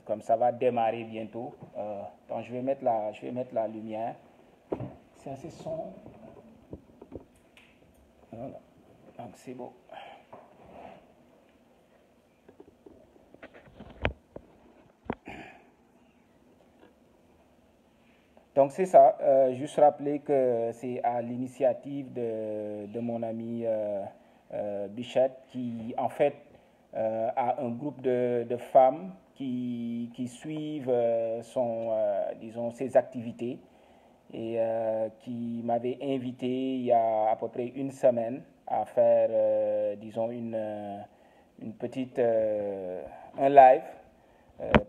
comme ça va démarrer bientôt. Donc je vais mettre la lumière. C'est assez sombre. Voilà. Donc c'est beau. Donc c'est ça, juste rappeler que c'est à l'initiative de mon ami Bichette qui en fait a un groupe de femmes qui suivent disons, ses activités et qui m'avait invité il y a à peu près une semaine à faire, disons, une petite, un live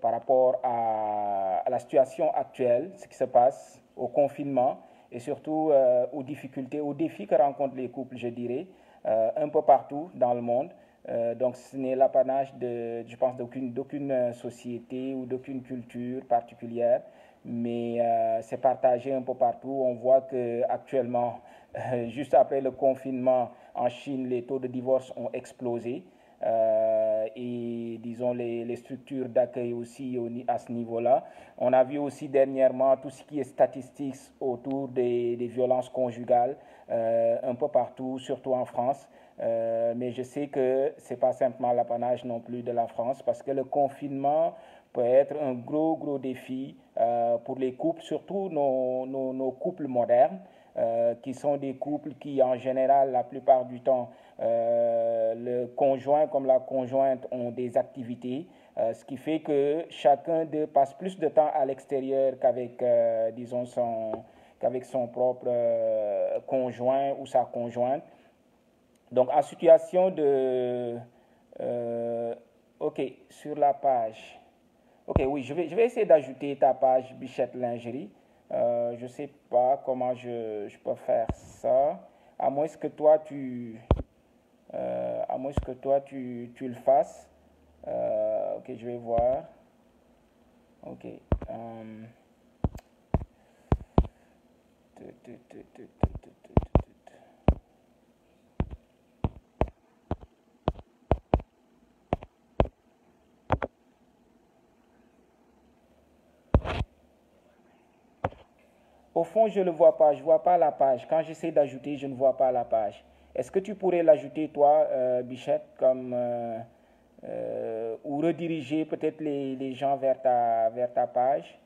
par rapport à la situation actuelle, ce qui se passe, au confinement et surtout aux difficultés, aux défis que rencontrent les couples, je dirais, un peu partout dans le monde. Donc ce n'est l'apanage je pense, d'aucune société ou d'aucune culture particulière, mais c'est partagé un peu partout. On voit qu'actuellement, juste après le confinement en Chine, les taux de divorce ont explosé. Et disons les structures d'accueil aussi à ce niveau-là. On a vu aussi dernièrement tout ce qui est statistiques autour des violences conjugales un peu partout, surtout en France. Mais je sais que ce n'est pas simplement l'apanage non plus de la France parce que le confinement peut être un gros défi pour les couples, surtout nos couples modernes. Qui sont des couples qui, en général, la plupart du temps, le conjoint comme la conjointe ont des activités, ce qui fait que chacun d'eux passe plus de temps à l'extérieur disons, qu'avec son propre conjoint ou sa conjointe. Donc, en situation OK, sur la page. OK, oui, je vais essayer d'ajouter ta page Bichette Lingerie. Je ne sais pas comment je peux faire ça, à moins que toi tu le fasses. Ok, je vais voir. Ok. Au fond, je ne le vois pas, je ne vois pas la page. Quand j'essaie d'ajouter, je ne vois pas la page. Est-ce que tu pourrais l'ajouter, toi, Bichette, ou rediriger peut-être les gens vers ta page?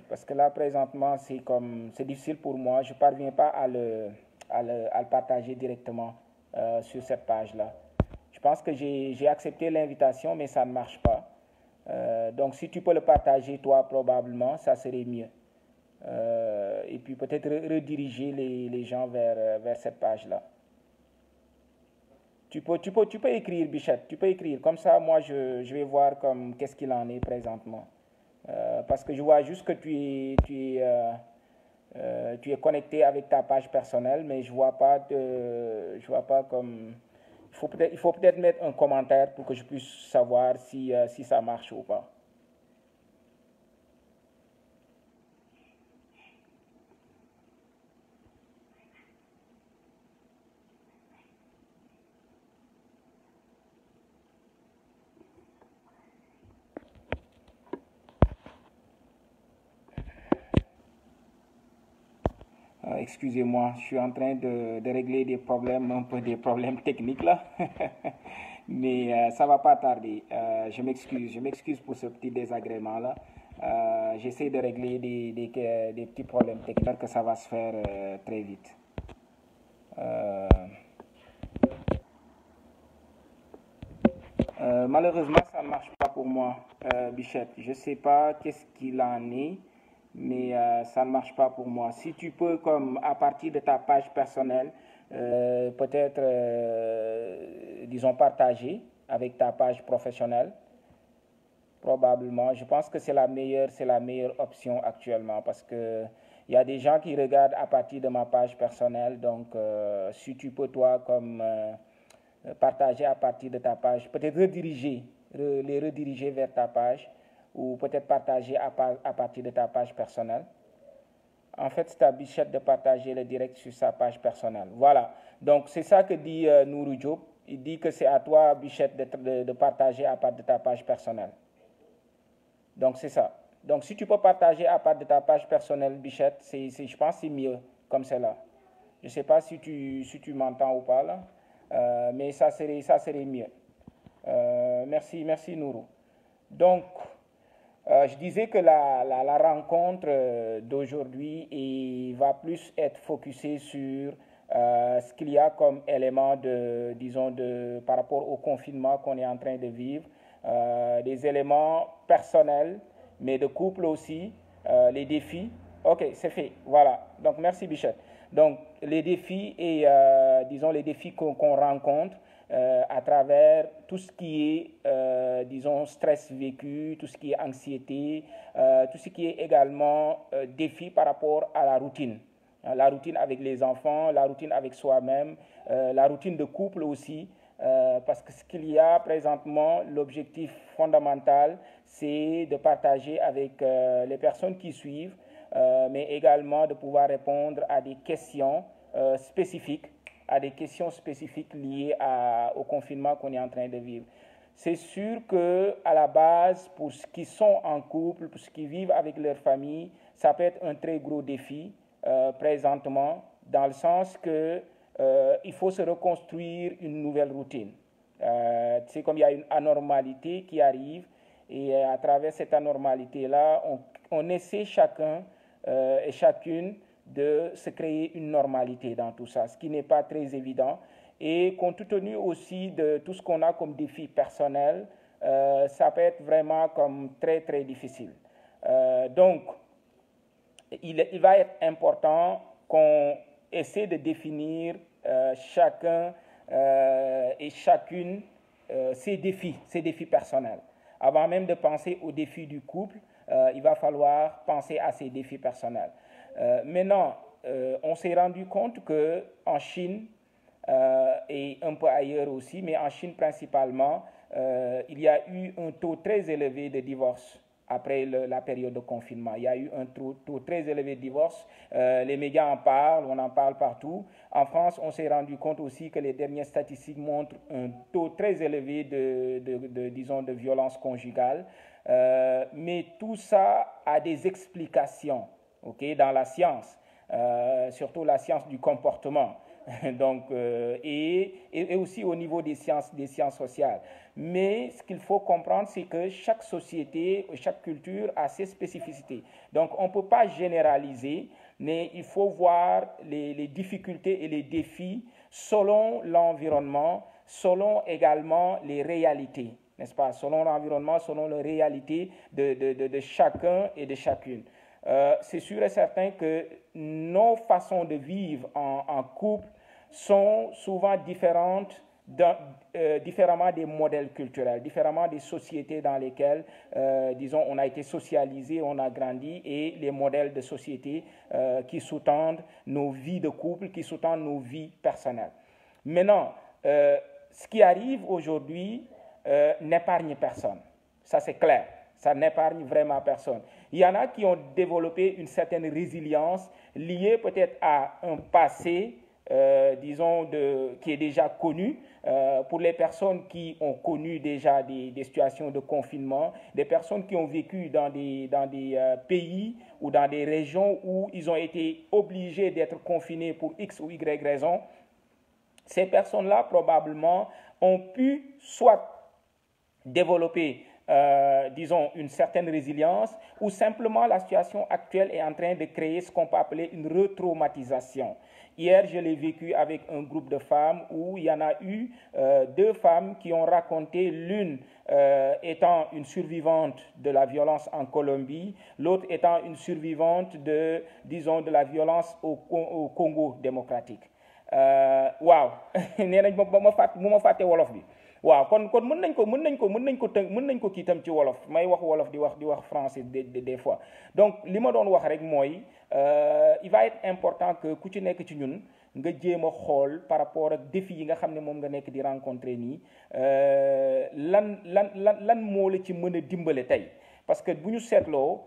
Parce que là, présentement, c'est difficile pour moi. Je ne parviens pas à le partager directement sur cette page-là. Je pense que j'ai accepté l'invitation, mais ça ne marche pas. Donc, si tu peux le partager, toi, probablement, ça serait mieux. Et puis, peut-être rediriger les gens vers cette page-là. Tu peux écrire, Bichette, tu peux écrire. Comme ça, moi, je vais voir qu'est-ce qu'il en est présentement. Parce que je vois juste que tu es connecté avec ta page personnelle, mais je vois pas comme... Il faut peut-être mettre un commentaire pour que je puisse savoir si ça marche ou pas. Excusez-moi, je suis en train de régler un peu des problèmes techniques là. Mais ça va pas tarder. Je m'excuse pour ce petit désagrément là. J'essaie de régler des petits problèmes techniques que ça va se faire très vite. Euh, Malheureusement, ça ne marche pas pour moi, Bichette. Je ne sais pas qu'est-ce qu'il en est, mais ça ne marche pas pour moi. Si tu peux, comme à partir de ta page personnelle, peut-être, disons, partager avec ta page professionnelle, probablement. Je pense que c'est la meilleure option actuellement parce que il y a des gens qui regardent à partir de ma page personnelle. Donc, si tu peux, toi, partager à partir de ta page, peut-être les rediriger vers ta page ou peut-être partager à partir de ta page personnelle. En fait, c'est à Bichette de partager le direct sur sa page personnelle. Voilà. Donc, c'est ça que dit Nourou Diop. il dit que c'est à toi, Bichette, de partager à part de ta page personnelle. Donc, c'est ça. Donc, si tu peux partager à part de ta page personnelle, Bichette, je pense que c'est mieux comme c'est là. Je ne sais pas si tu m'entends ou pas, là, mais ça serait mieux. Merci Nourou. Donc, je disais que la rencontre d'aujourd'hui va plus être focusée sur ce qu'il y a comme élément par rapport au confinement qu'on est en train de vivre, des éléments personnels, mais de couple aussi, les défis. Ok, c'est fait, voilà. Donc, merci Bichette. Donc, les défis et, les défis qu'on rencontre à travers tout ce qui est, stress vécu, tout ce qui est anxiété, tout ce qui est également défi par rapport à la routine. La routine avec les enfants, la routine avec soi-même, la routine de couple aussi, parce que ce qu'il y a présentement, l'objectif fondamental, c'est de partager avec les personnes qui suivent, mais également de pouvoir répondre à des questions spécifiques, liées au confinement qu'on est en train de vivre. C'est sûr qu'à la base, pour ceux qui sont en couple, pour ceux qui vivent avec leur famille, ça peut être un très gros défi présentement, dans le sens que il faut se reconstruire une nouvelle routine. C'est comme il y a une anormalité qui arrive, et à travers cette anormalité-là, on essaie chacun et chacune de se créer une normalité dans tout ça, ce qui n'est pas très évident. Et compte tenu aussi de tout ce qu'on a comme défi personnel, ça peut être vraiment comme très, très difficile. Donc, il va être important qu'on essaie de définir chacun et chacune ses défis personnels. Avant même de penser aux défis du couple, il va falloir penser à ses défis personnels. Maintenant, on s'est rendu compte qu'en Chine, et un peu ailleurs aussi, mais en Chine principalement, il y a eu un taux très élevé de divorce après la période de confinement. Il y a eu un taux très élevé de divorce. Les médias en parlent, on en parle partout. En France, on s'est rendu compte aussi que les dernières statistiques montrent un taux très élevé de violence conjugale. Mais tout ça a des explications, dans la science, surtout la science du comportement. Donc, et aussi au niveau des sciences sociales. Mais ce qu'il faut comprendre, c'est que chaque société, chaque culture a ses spécificités. Donc, on ne peut pas généraliser, mais il faut voir les difficultés et les défis selon l'environnement, selon également les réalités, n'est-ce pas? Selon l'environnement, selon les réalités de chacun et de chacune. C'est sûr et certain que nos façons de vivre en couple sont souvent différentes, différemment des modèles culturels, différemment des sociétés dans lesquelles, on a été socialisé, on a grandi, et les modèles de société qui sous-tendent nos vies de couple, qui sous-tendent nos vies personnelles. Maintenant, ce qui arrive aujourd'hui n'épargne personne, ça c'est clair. Ça n'épargne vraiment personne. Il y en a qui ont développé une certaine résilience liée peut-être à un passé, qui est déjà connu. Pour les personnes qui ont connu déjà des situations de confinement, des personnes qui ont vécu dans des pays ou dans des régions où ils ont été obligés d'être confinés pour X ou Y raison, ces personnes-là probablement ont pu soit développer une certaine résilience, ou simplement la situation actuelle est en train de créer ce qu'on peut appeler une retraumatisation. Hier, je l'ai vécu avec un groupe de femmes où il y en a eu 2 femmes qui ont raconté, l'une étant une survivante de la violence en Colombie, l'autre étant une survivante de la violence au Congo démocratique. Waaw nee nañ bu ma fàtte wolof bi. waaw kon mën nañ ko kii tam ci wolof, may wax wolof di wax français des fois. Donc li ma doon wax rek mooy il va être important que ku ci nekk ci ñun nga jéem a xool par rapport ak défi yi nga xam ne moom nga nekk di rencontrer nii, lan moo la ci mën a dimbale tey. Parce que bu ñu seetloo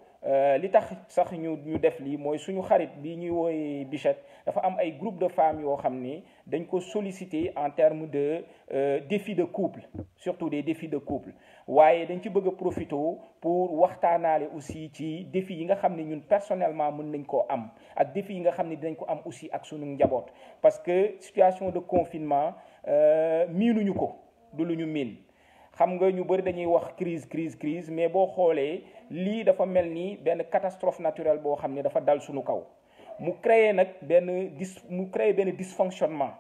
li tax sax ñu def lii mooy suñu xarit bi ñuy wooye Bichette dafa am ay groupe de femmes yoo xam ni dañ ko solliciter en termes de défis de couple, surtout des défis de couple waaye dañ ci bëgg a profiter pour waxtaanaale aussi ci défis yi nga xam ne ñun personnellement mën nañ koo am ak défis yi nga xam ne dinañ ko am aussi ak suñu njaboot parce que situation de confinement miinuñu ko du lu ñu miin. xam nga ñu bëri dañuy wax crise mais boo xoolee lii dafa mel ni benn catastrophe naturelle boo xam ne dafa dal suñu kaw mu créer nag benn dysfonctionnement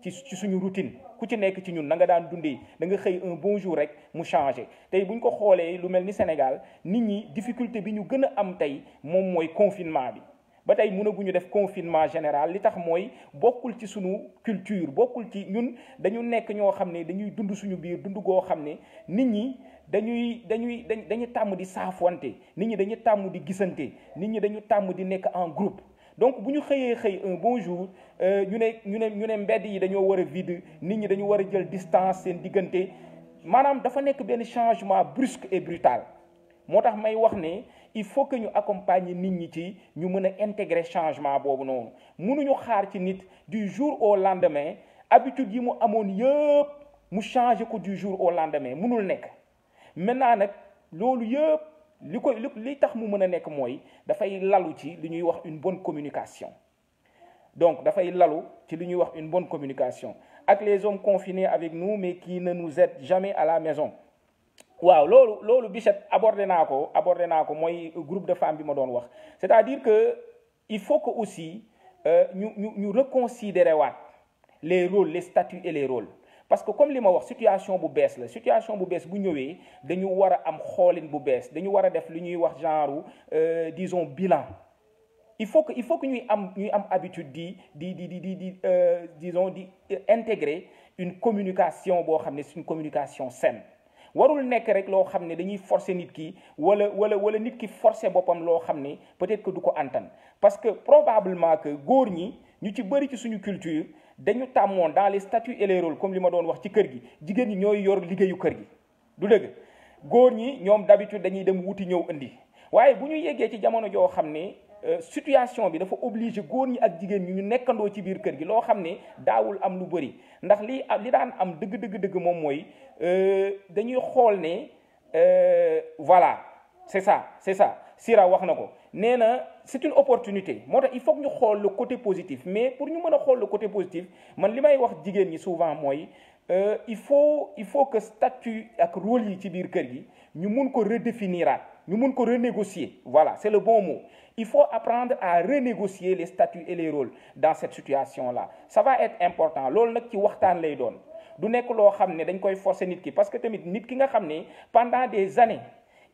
ci suñu routine ku ci nekk ci ñun na nga daan dundee da nga xëy un bon jour rek mu changé tey bu ñu ko xoolee lu mel ni Sénégal nit ñi difficulté bi ñu gën a am tey moom mooy confinement bi. ba tey mënaguñu def confinement général li tax mooy bokkul ci suñu culture bokkul ci ñun dañu nekk ñoo xam ne dañuy dund suñu biir dund goo xam ne nit ñi dañuy tàmm di saafwante nit ñi dañuy tàmm di gisante nit ñi dañu tàmm di nekk en groupe donc bu ñu xëy un bon jour ñu ne mbedd yi dañoo war a vide nit ñi dañu war a jël distance seen diggante maanaam dafa nekk benn changement brusque et brutal moo tax may wax ne il faut que ñu accompagner nit ñi ci ñu mën a intégrer changement boobu noonu mënuñu xaar ci nit du jour au lendemain habitude yi mu amoon yëpp mu changer ko du jour au lendemain mënul nekk maintenant nag loolu yëpp li tax mu mën a nekk mooy dafay lalu ci li ñuy wax une bonne communication donc dafay lalu ci li ñuy wax une bonne communication ak les hommes confinés avec nous mais qui ne nous aident jamais à la maison. waaw loolu Bichette abordé naa ko mooy groupe de femmes bi ma doon wax c'est-à-dire que il faut que aussi ñu reconsidérer waat les rôles les statuts et les rôles parce que comme li ma wax situation bu bees bu ñëwee dañu war a am xoolin bu bees dañu war a def li ñuy wax genre disons bilan il faut que ñuy am habitude disons di intégrer une communication boo xam ne c'est une communication saine. warul nekk rek loo xam ne dañuy forcer nit ki wala nit ki forcer boppam loo xam ne peut-être que du ko antan parce que probablement que góor ñi ñu ci bëri ci suñu culture dañu tàmmoon dans les statuts et les rôles comme li ma doon wax ci kër gi jigéen ñi ñooy yor liggéeyu kër gi du dëgg góor ñi ñoom d'habitude dañuy dem wuti ñëw indi waaye bu ñu yeggee ci jamono joo xam ne situation bi dafa obligé góor ñi ak jigéen ñi ñu nekkandoo ci biir kër gi loo xam ne daawul am lu bëri ndax li daan am dëgg moom mooy dañuy xool ne voilà c'est ça Sira wax na ko nee na c'est une opportunité moo tax il faut que ñu xool le côté positif mais pour ñu mën a xool le côté positif man li may wax jigéen ñi souvent mooy il faut que statut ak rôle yi ci biir kër gi ñu mun ko redéfiniraat ñu mun ko renégocier voilà c'est le bon mot il faut apprendre à renégocier les statuts et les rôles dans cette situation-là ça va être important loolu nag ci waxtaan lay doon du nekk loo xam ne dañ koy forcer nit ki parce que tamit nit ki nga xam ne pendant des années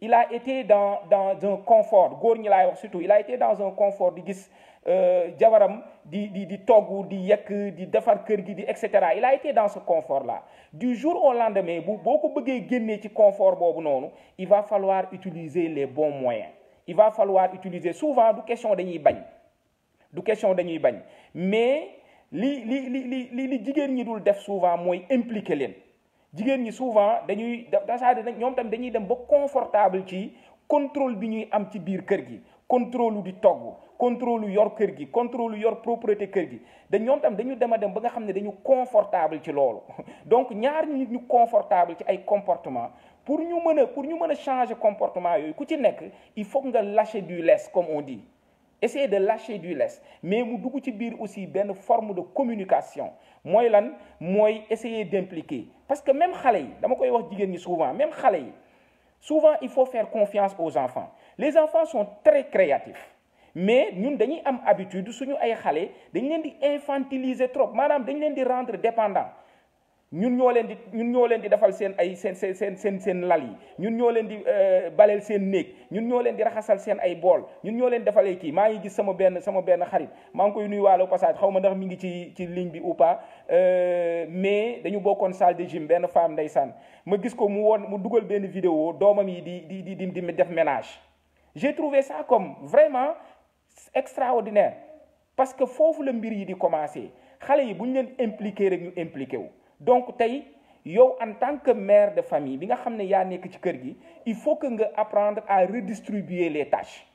il a été dans un confort góor ñi laay wax surtout il a été dans un confort di gis jabaram di togg di yekk di defar kër gi di et cetera il a été dans ce confort-là du jour au lendemain boo ko bëggee génnee ci confort boobu noonu il va falloir utiliser les bons moyens il va falloir utiliser souvent du question dañuy bañ mais li jigéen ñi dul def souvent mooy impliquer leen jigéen ñi souvent ñoom tam dañuy dem ba confortable ci contrôle bi ñuy am ci biir kër gi contrôle di togg contrôle yor kër gi contrôle yor propreté kër gi ñoom tam dañu dem ba nga xam ne dañu confortable ci loolu donc ñaar nit ñu confortable ci ay comportement pour ñu mën a changer comportement yooyu ku ci nekk il faut nga lâcher du lest comme on dit essayer de lâcher du lest mais mu dugg ci biir aussi benn forme de communication mooy lan mooy essayer d'impliquer parce que même xale yi dama koy wax jigéen ñi souvent même xale yi souvent il faut faire confiance aux enfants les enfants sont très créatifs mais ñun dañuy am habitude suñu ay xale dañ leen di infantiliser trop maanaam dañ leen di rendre dépendant ñun ñoo leen di defal seen lal yi ñun ñoo leen di baleel seen néeg ñun ñoo leen di raxasal seen ay bool ñun ñoo leen defalee kii maa ngi gis sama benn xarit maa ngi koy nuyuwaale au passage xaw ma ndax mi ngi ci ligne bi ou pas mais dañu bokkoon salle de gym benn femme ndeysaan ma gis ko mu dugal benn vidéo doomam yi di def ménage j'ai trouvé ça comme vraiment extraordinaire parce que foofu la mbir yi di commencer xale yi bu ñu leen impliqué rek ñu impliqué wu donc tey yow en tant que mère de famille bi nga xam ne yaa nekk ci kër gi il faut que nga apprendre à redistribuer les tâches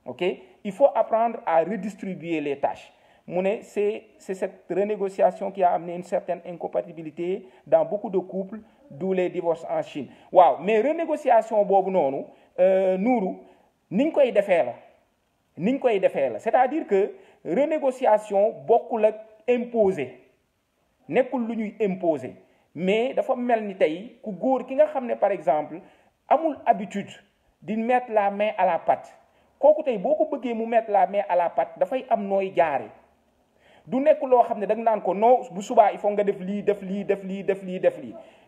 ok il faut apprendre à redistribuer les tâches mu ne c'est cette renégociation qui a amené une certaine incompatibilité dans beaucoup de couples d'où les divorces en Chine waaw mais renégociation boobu noonu nuuru niñ koy defee la c'est-à-dire que renégociation bokkul ak imposer nekkul lu ñuy imposer mais dafa mel ni tey ku góor ki nga xam ne par exemple amul habitude di mettre la main à la pâte kooku tey boo ko bëggee mu mettre la main à la pâte dafay am nooy jaare du nekk loo xam ne da nga naan ko non bu subaa il faut nga def lii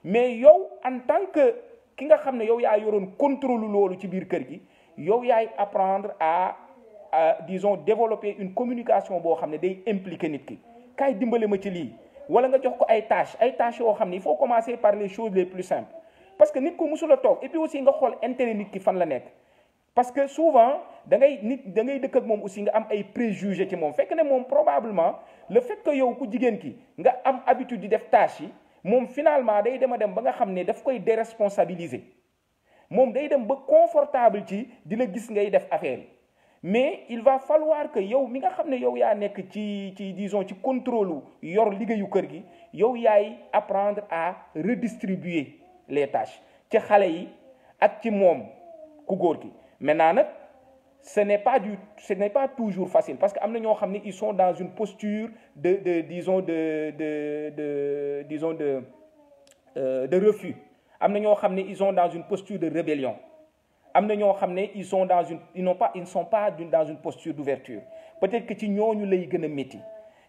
mais yow en tant que ki nga xam ne yow yaa yoroon contrôle loolu ci biir kër gi yow yaay apprendre à disons développer une communication boo xam ne day impliquer nit ki kaay dimbale ma ci lii wala nga jox ko ay tâches yoo xam ne il faut commencer par les choses les plus simples parce que nit ko mësula toog et puis aussi nga xool intérêt nit ki fan la nekk parce que souvent da ngay dëkk ak moom aussi nga am ay préjugés ci moom fekk ne moom probablement le fait que yow ku jigéen ki nga am habitude di def tâches yi moom finalement day dem ba nga xam ne daf koy déresponsabiliser moom day dem ba confortable ci di la gis ngay def affaire yi mais il va falloir que yow mi nga xam ne yow yaa nekk ci disons ci contrôle yor liggéeyu kër gi yow yaay apprendre à redistribuer les tâches ci xale yi ak ci moom ku góor gi maintenant nag ce n'est pas toujours facile parce que am na ñoo xam ne ils sont dans une posture de refus am na ñoo xam ne ils sont dans une posture de rébellion am na ñoo xam ne ils ne sont pas dans une posture d'ouverture peut-être que ci ñooñu lay gën a métti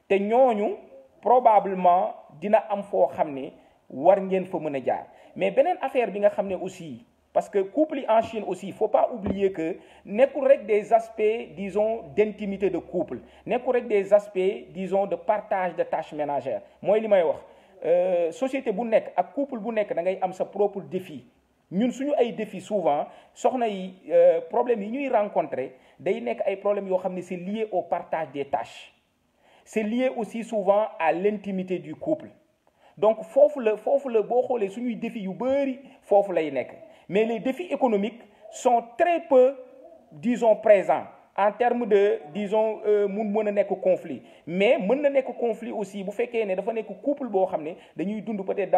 te ñooñu probablement dina am foo xam ne war ngeen fa mën a jaar mais beneen affaire bi nga xam ne aussi parce que couple yi en Chine aussi il faut pas oublier que nekkul rek des aspects disons d'intimité de couple nekkul rek des aspects disons de partage de tâches ménagères mooy li may wax société bu nekk ak couple bu nekk da ngay am sa propre défi ñun suñu ay défi souvent soxna yi problèmes yi ñuy rencontrer day nekk ay problèmes yoo xam ne c'est lié au partage des tâches c'est lié aussi souvent à l'intimité du couple donc foofu la boo xoolee suñuy défis yu bari foofu lay nekk mais les défis économiques sont très peu disons présents en termes de disons mën a nekk conflit mais mën na nekk conflit aussi bu fekkee ne dafa nekk couple boo xam ne dañuy dund peut-être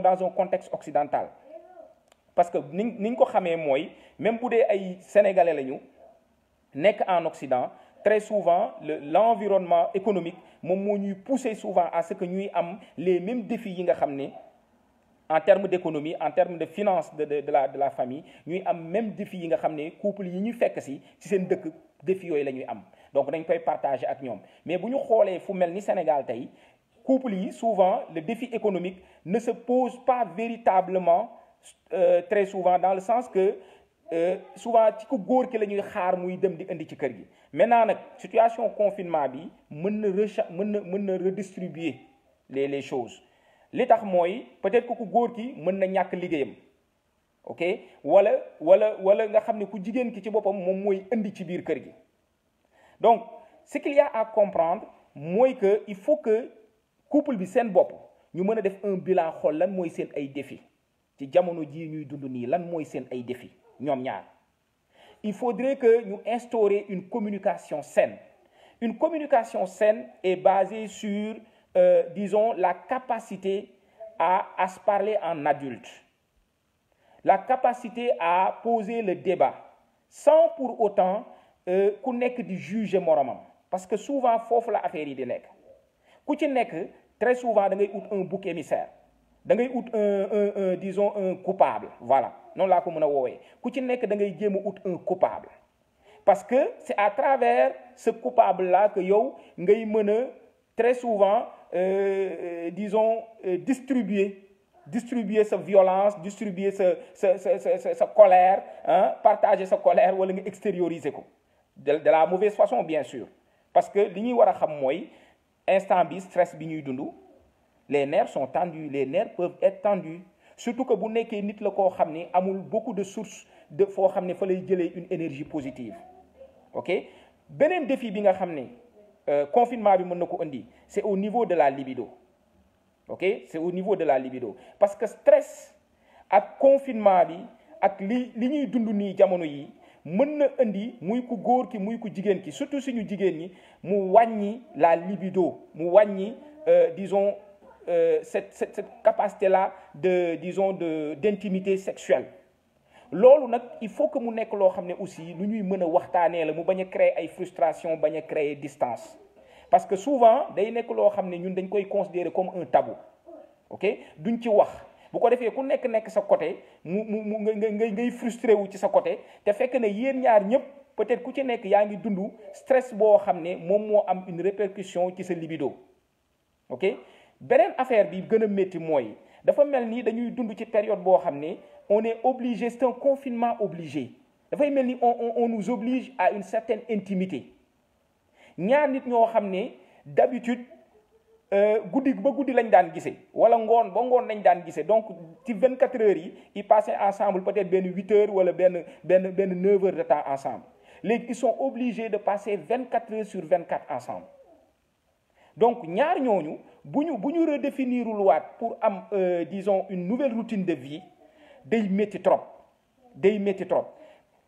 dans un contexte occidental parce que niñ ko xamee mooy même bu dee ay sénégalais lañu nekk en Occident très souvent l'environnement économique moom moo ñuy pousser souvent à ce que ñuy am les mêmes défis yi nga xam ne en termes d'économie en termes de finance de la famille ñuy am même défi yi nga xam ne couple yi ñu fekk ci seen dëkk défi yooyu la ñuy am donc dañ koy partager ak ñoom mais bu ñu xoolee fu mel ni Sénégal tey couple yi souvent le défi économique ne se pose pas véritablement très souvent dans le sens que souvent ci ku góor ki la ñuy xaar muy dem di indi ci kër gi maintenant nag situation confinement bi mën na redistribuer les choses li tax mooy peut-être que ku góor ki mën na ñàkk liggéeyam ok wala nga xam ne ku jigéen ki ci boppam moom mooy indi ci biir kër gi donc ce qu'il y a à comprendre mooy que il faut que couple bi seen bopp ñu mën a def un bilan xool lan mooy seen ay défis ci jamono jii ñuy dund nii lan mooy seen ay défis ñoom ñaar il faudrait que ñu instaurer une communication saine est basée sur disons la capacité à se parler en adulte la capacité à poser le débat sans pour autant ku nekk di juger moromam parce que souvent foofu la affaire yi di nekk ku ci nekk très souvent da ngay ut un bouc émissaire da ngay ut disons un coupable voilà noonu laa ko mën a woowee ku ci nekk da ngay jéem a ut un coupable parce que c'est à travers ce coupable là que yow ngay mën a très souvent disons distribuer sa violence distribuer sa colère partager sa colère wala nga extérioriser ko de la mauvaise façon bien sûr parce que li ñuy war a xam mooy instant bi stress bi ñuy dund les nerfs sont tendus les nerfs peuvent être tendus surtout que bu nekkee nit la koo xam ni amul beaucoup de sources de foo xam ne fa lay jëlee une énergie positive ok beneen défi bi nga xam ne confinement bi mën na ko indi c'est au niveau de la libido ok c'est au niveau de la libido parce que stress ak confinement bi ak li ñuy dund nii jamono yi mën na indi muy ku góor ki muy ku jigéen ki surtout suñu jigéen ñi mu wàññi la libido mu wàññi disons cette capacité là d'intimité sexuelle. loolu nag il faut que mu nekk loo xam ne aussi lu ñuy mën a waxtaanee la mu bañ a créer ay frustration bañ a créer distance parce que souvent day nekk loo xam ne ñun dañ koy considérer comme un tabou ok duñ ci wax bu ko defee ku nekk sa côté ngay frustré wu ci sa côté te fekk ne yéen ñaar ñëpp peut-être ku ci nekk yaa ngi dund stress boo xam ne moom moo am une répercussion ci sa libido ok beneen affaire bi gën a métti mooy dafa mel ni dañuy dund ci période boo xam ne on est obligé, c'est un confinement obligé dafay mel ni on nous oblige à une certaine intimité ñaar nit ñoo xam ne d'habitude guddi ba guddi lañ daan gisee wala ngoon ba ngoon lañ daan gisee donc ci 24 heures yi ils passaient ensemble peut-être benn 8 heures wala benn 9 heures de temps ensemble léegi ils sont obligés de passer 24 heures sur 24 ensemble donc ñaar ñooñu bu ñu redéfinirul waat pour am disons une nouvelle routine de vie day métti trop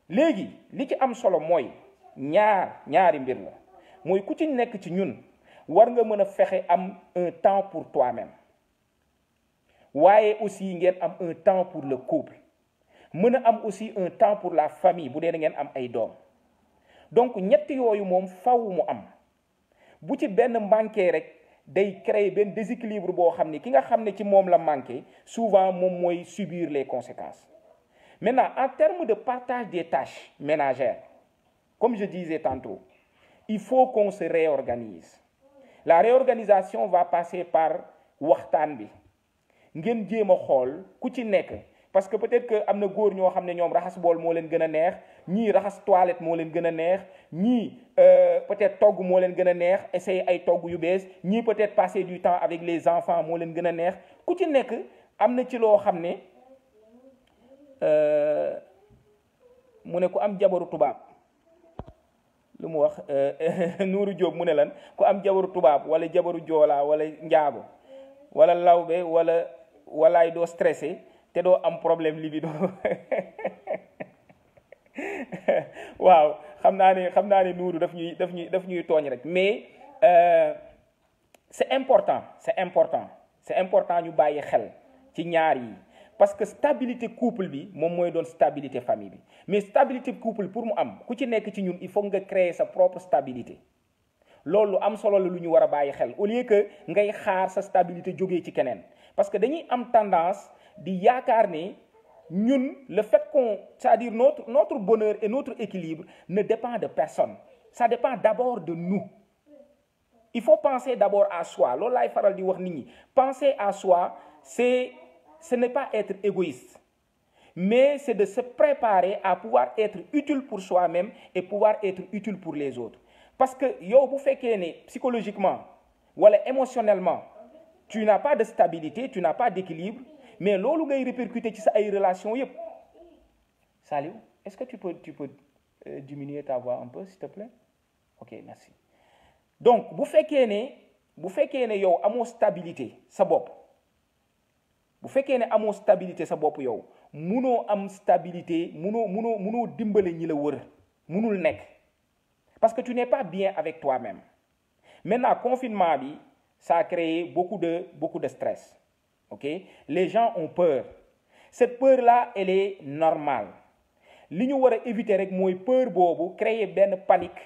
léegi li ci am solo mooy ñaari mbir la mooy ku ci nekk ci ñun war nga mën a fexe am un temps pour toi-même waaye aussi ngeen am un temps pour le couple mën a am aussi un temps pour la famille bu dee da ngeen am ay doom donc ñett yooyu moom faw mu am bu ci benn manqué rek day créer benn déséquilibre boo xam ne ki nga xam ne ci moom la manqué souvent moom mooy subir les conséquences. Maintenant, en termes de partage des tâches ménagères, comme je disais tantôt, il faut qu'on se réorganise. La réorganisation va passer par waxtaan bi ngeen jéem a xool ku ci nekk parce que peut-être que am na góor ñoo xam ne ñoom raxas bool moo leen gën a neex ñii raxas toilette moo leen gën a neex ñii peut-être togg moo leen gën a neex essayer ay togg yu bees ñii peut-être passer du temps avec les enfants moo leen gën a neex ku ci nekk am na ci loo xam ne mu ne ku am jabaru tubaab lu mu wax Nuuru Jóob mu ne lan ku am jabaru tubaab wala jabaru joolaa wala njaago wala lawbe walaay doo stressé te doo am problème libido waaw xam naa ne Nuuru daf ñuy tooñ rek mais c'est important ñu bàyyi xel ci ñaar yi parce que stabilité couple bi moom mooy doon stabilité famille bi mais stabilité couple pour mu am ku ci nekk ci ñun il faut nga créer sa propre stabilité loolu am solo la lu ñu war a bàyyi xel au lieu que ngay xaar sa stabilité jógee ci keneen parce que dañuy am tendance di yaakaar ne ñun le fait c'est-à-dire notre bonheur et notre équilibre ne dépend de personne ça dépend d'abord de nous il faut penser d'abord à soi loolu laay faral di wax nit ñi penser à soi ce n'est pas être égoïste mais c'est de se préparer à pouvoir être utile pour soi-même et pouvoir être utile pour les autres parce que yow bu fekkee ne psychologiquement wala émotionnellement tu n'as pas de stabilité tu n'as pas d'équilibre mais loolu ngay répercuter ci sa ay relations yépp Saliou est-ce que tu peux diminuer ta voix un peu s'il te plaît ok merci donc bu fekkee ne yow amoo stabilité sa bopp yow munoo am stabilité munoo dimbale ñi la wër munul nekk parce que tu n'es pas bien avec toi-même maintenant confinement bi ça a créé beaucoup de stress ok les gens ont peur cette peur là elle est normale li ñu war a éviter rek mooy peur boobu créer benn panique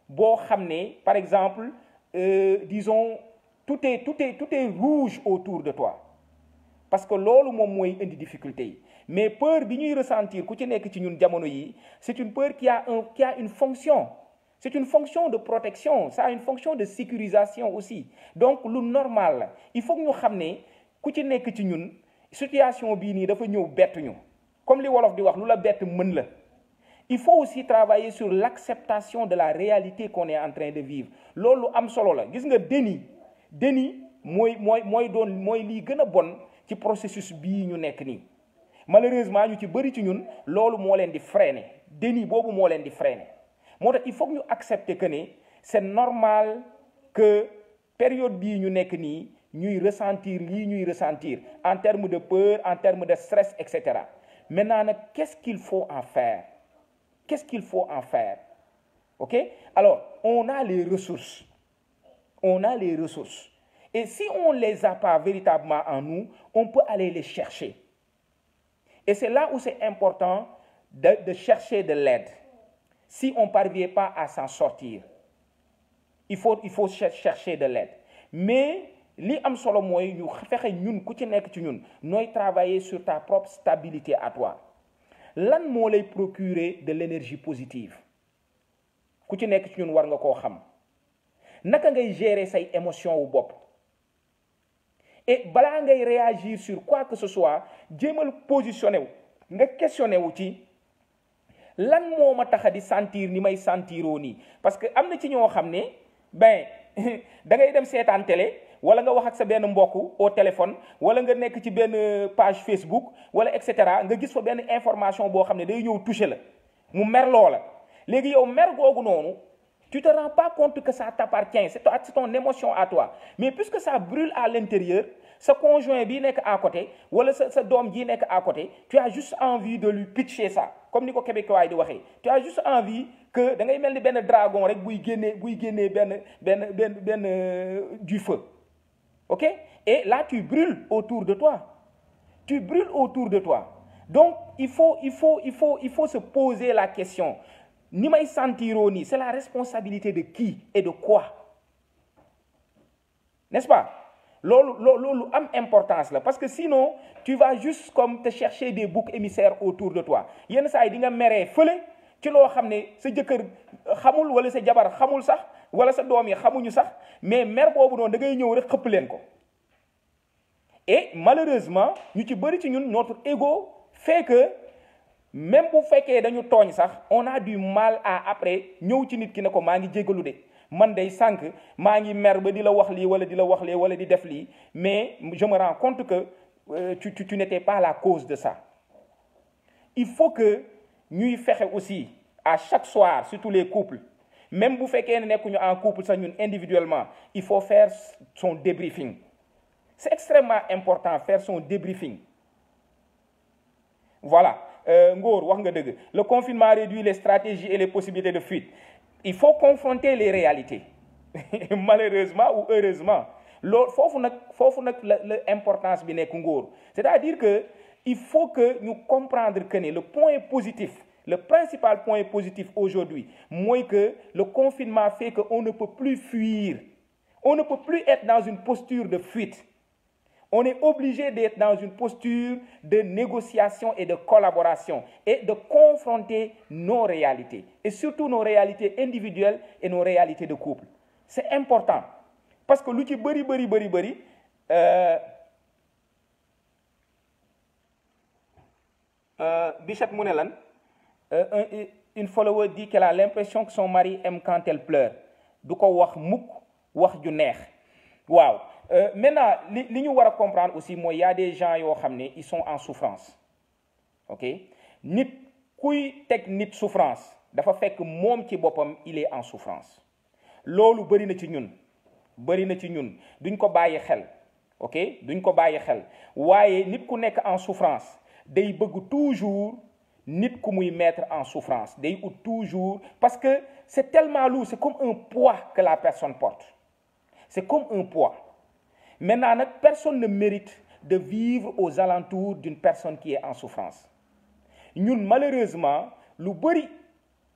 boo xam ne par exemple disons tout est rouge autour de toi parce que loolu moom mooy indi difficulté yi mais peur bi ñuy ressentir ku ci nekk ci ñun jamono yi c'est une peur qui a une fonction c'est une fonction de protection ça a une fonction de sécurisation aussi donc lu normal la il faut que ñu xam ne ku ci nekk ci ñun situation bii nii dafa ñëw bett ñu comme li wolof di wax lu la bett mën la il faut aussi travailler sur l'acceptation de la réalité qu'on est en train de vivre loolu am solo la gis nga déni mooy lii gën a bon ci processus bii ñu nekk nii malheureusement ñu ci bëri ci ñun loolu moo leen di freiner déni boobu moo leen di freiner moo tax il faut que ñu accepter que ne c'est normal que période bii ñu nekk nii ñuy ressentir lii ñuy ressentir en termes de peur en termes de stress etc Maintenant, qu'est-ce qu'il faut en faire? Qu'est-ce qu'il faut en faire? OK? Alors, on a les ressources. On a les ressources. Et si on ne les a pas véritablement en nous, on peut aller les chercher. Et c'est là où c'est important de chercher de l'aide. Si on ne parvient pas à s'en sortir, il faut chercher de l'aide. Mais li am solo mooy ñu fexe ñun ku ci nekk ci ñun nooy travailler sur ta propre stabilité à toi. Lan moo lay procurer de l'énergie positive? Ku ci nekk ci ñun war nga koo xam. Naka ngay gérer say émotions wu bopp? Et balaa ngay réagir sur quoi que ce soit, jéemal positionné wu nga questionné wu ci lan moo ma tax a di sentir ni may sentiroo nii. Parce que am na ci ñoo xam ne ben da ngay dem seetaan télé wala nga wax ak sa benn mbokk au téléphone wala nga nekk ci benn page Facebook wala et cetera nga gis fa benn information boo xam ne day ñëw touché la mu mer loola léegi yow mer googu noonu tu te rends pas compte que ça t'appartient, c'est ton émotion à toi. Mais puisque ça brûle à l'intérieur, ce conjoint bi nekk à côté wala sa doom ji nekk à côté, tu as juste envie de lui pitcher ça comme ni ko Québécois di waxee. Tu as juste envie que da ngay mel ni benn dragon rek buy génnee benn du feu. OK? Et là tu brûles autour de toi. Tu brûles autour de toi. Donc il faut se poser la question. Ni may sentiroo nii, c'est la responsabilité de qui et de quoi? N'est-ce pas? Loolu am importance la parce que sinon tu vas juste comme te chercher des boucs émissaires autour de toi. Yenn saa yi di nga meree fële ci loo xam ne sa jëkkër xamul wala sa jabar xamul sax wala sa doom yi xamuñu sax mais mer boobu noonu da ngay ñëw rek xëpp leen ko. Et malheureusement ñu ci bëri ci ñun notre ego fait que même bu fekkee dañu tooñ sax on a du mal à après ñëw ci nit ki ne ko maa ngi jégalu de man day sànq maa ngi mer ba di la wax lii wala di la wax lee wala di def lii mais je me rends compte que tu n'étais pas la cause de ça. Il faut que ñuy fexe aussi à chaque soir surtout les couples même bu fekkee ne nekkuñu en couple sax ñun individuellement il faut faire son débriefing. C'est extrêmement important faire son débriefing. Voilà. Ngor wax nga dëgg le confinement réduit les stratégies et les possibilités de fuite. Il faut confronter les réalités malheureusement ou heureusement loolu foofu nag la importance bi nekk Ngor. C'est-à-dire que il faut que ñu comprendre que ne le point positif, le principal point positif aujourd'hui mooy que le confinement fait que on ne peut plus fuir, on ne peut plus être dans une posture de fuite. On est obligé d'être dans une posture de négociation et de collaboration et de confronter nos réalités et surtout nos réalités individuelles et nos réalités de couple. C'est important parce que lu ci bëri Bichette mu ne lan une follower dit qu'elle a l'impression que son mari aime quand elle pleure du ko wax mukk wax ju neex waaw. Maintenant li ñu war a comprendre aussi mooy y a des gens yoo xam ne ils sont en souffrance. OK? Nit kuy teg nit souffrance dafa fekk moom ci boppam il est en souffrance. Loolu bëri na ci ñun duñ ko bàyyi xel. OK? Duñ ko bàyyi xel waaye nit ku nekk en souffrance day bëgg toujours nit ku muy mettre en souffrance day ut toujours parce que c'est tellement lourd, c'est comme un poids que la personne porte. C'est comme un poids. Maintenant, personne ne mérite de vivre aux alentours d'une personne qui est en souffrance. Ñun malheureusement lu bëri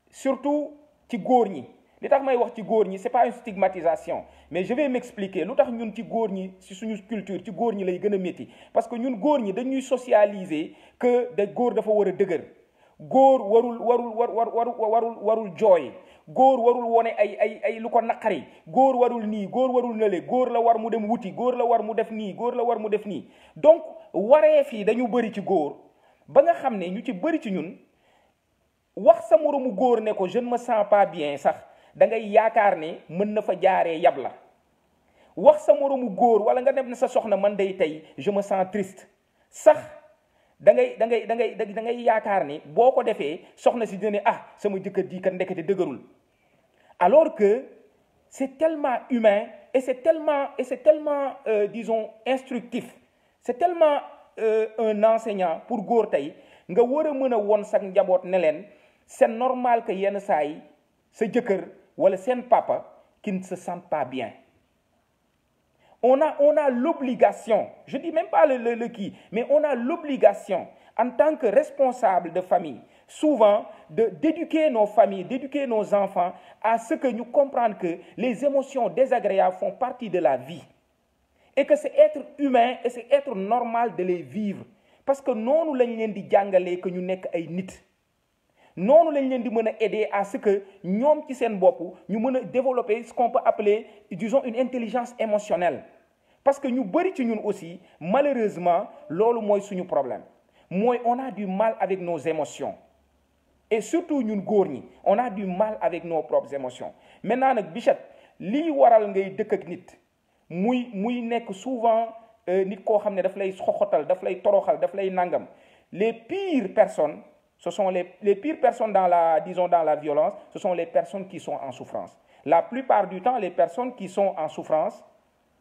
surtout ci góor ñi li tax may wax ci góor ñi c'est pas une stigmatisation mais je vais m'expliquer lu tax ñun ci góor ñi ci suñu culture ci góor ñi lay gën a métti parce que ñun góor ñi dañuy socialiser que da góor dafa war a dëgër góor warul jooy góor warul wone ay lu ko naqari góor warul nii góor warul nële góor la war mu dem wuti góor la war mu def nii góor la war mu def nii donc wareef yi dañu bëri ci góor ba nga xam ne ñu ci bëri ci ñun wax sa moroomu góor ne ko je ne me sens pas bien sax da ngay yaakaar ne mën na fa jaaree yab la wax sa moroomu góor wala nga dem ne sa soxna man day tey je me sens triste sax da ngay yaakaar ni boo ko defee soxna si dina ne ah sama jëkkër ji kat ndekete dëgërul alors que c'est tellement humain et c'est tellement disons instructif c'est tellement un enseignant pour góor tey nga war a mën a won sax njaboot ne leen c'est normal que yenn saa yi sa jëkkër wala seen papa qui ne se sentent pas bien. On a l'obligation, je dis même pas le qui, mais on a l'obligation en tant que responsable de famille, souvent d'éduquer nos familles, d'éduquer nos enfants à ce que nous comprenions que les émotions désagréables font partie de la vie. Et que c'est être humain et c'est être normal de les vivre. Parce que non, nous l'avons dit que nous sommes des nit. Non, nous l'avons aider à ce que nous, qui sommes nous développer ce qu'on peut appeler, disons, une intelligence émotionnelle. Parce que nous, aussi, malheureusement, c'est notre problème. On a du mal avec nos émotions. Et surtout, nous, on a du mal avec nos propres émotions. Maintenant, Bichet, li waral ngay dëkk ak nit muy nekk souvent nit koo xam ne daf lay xoxotal daf lay toroxal daf lay nangam. Les pires personnes, ce sont les pires personnes dans la violence, ce sont les personnes qui sont en souffrance. La plupart du temps, les personnes qui sont en souffrance,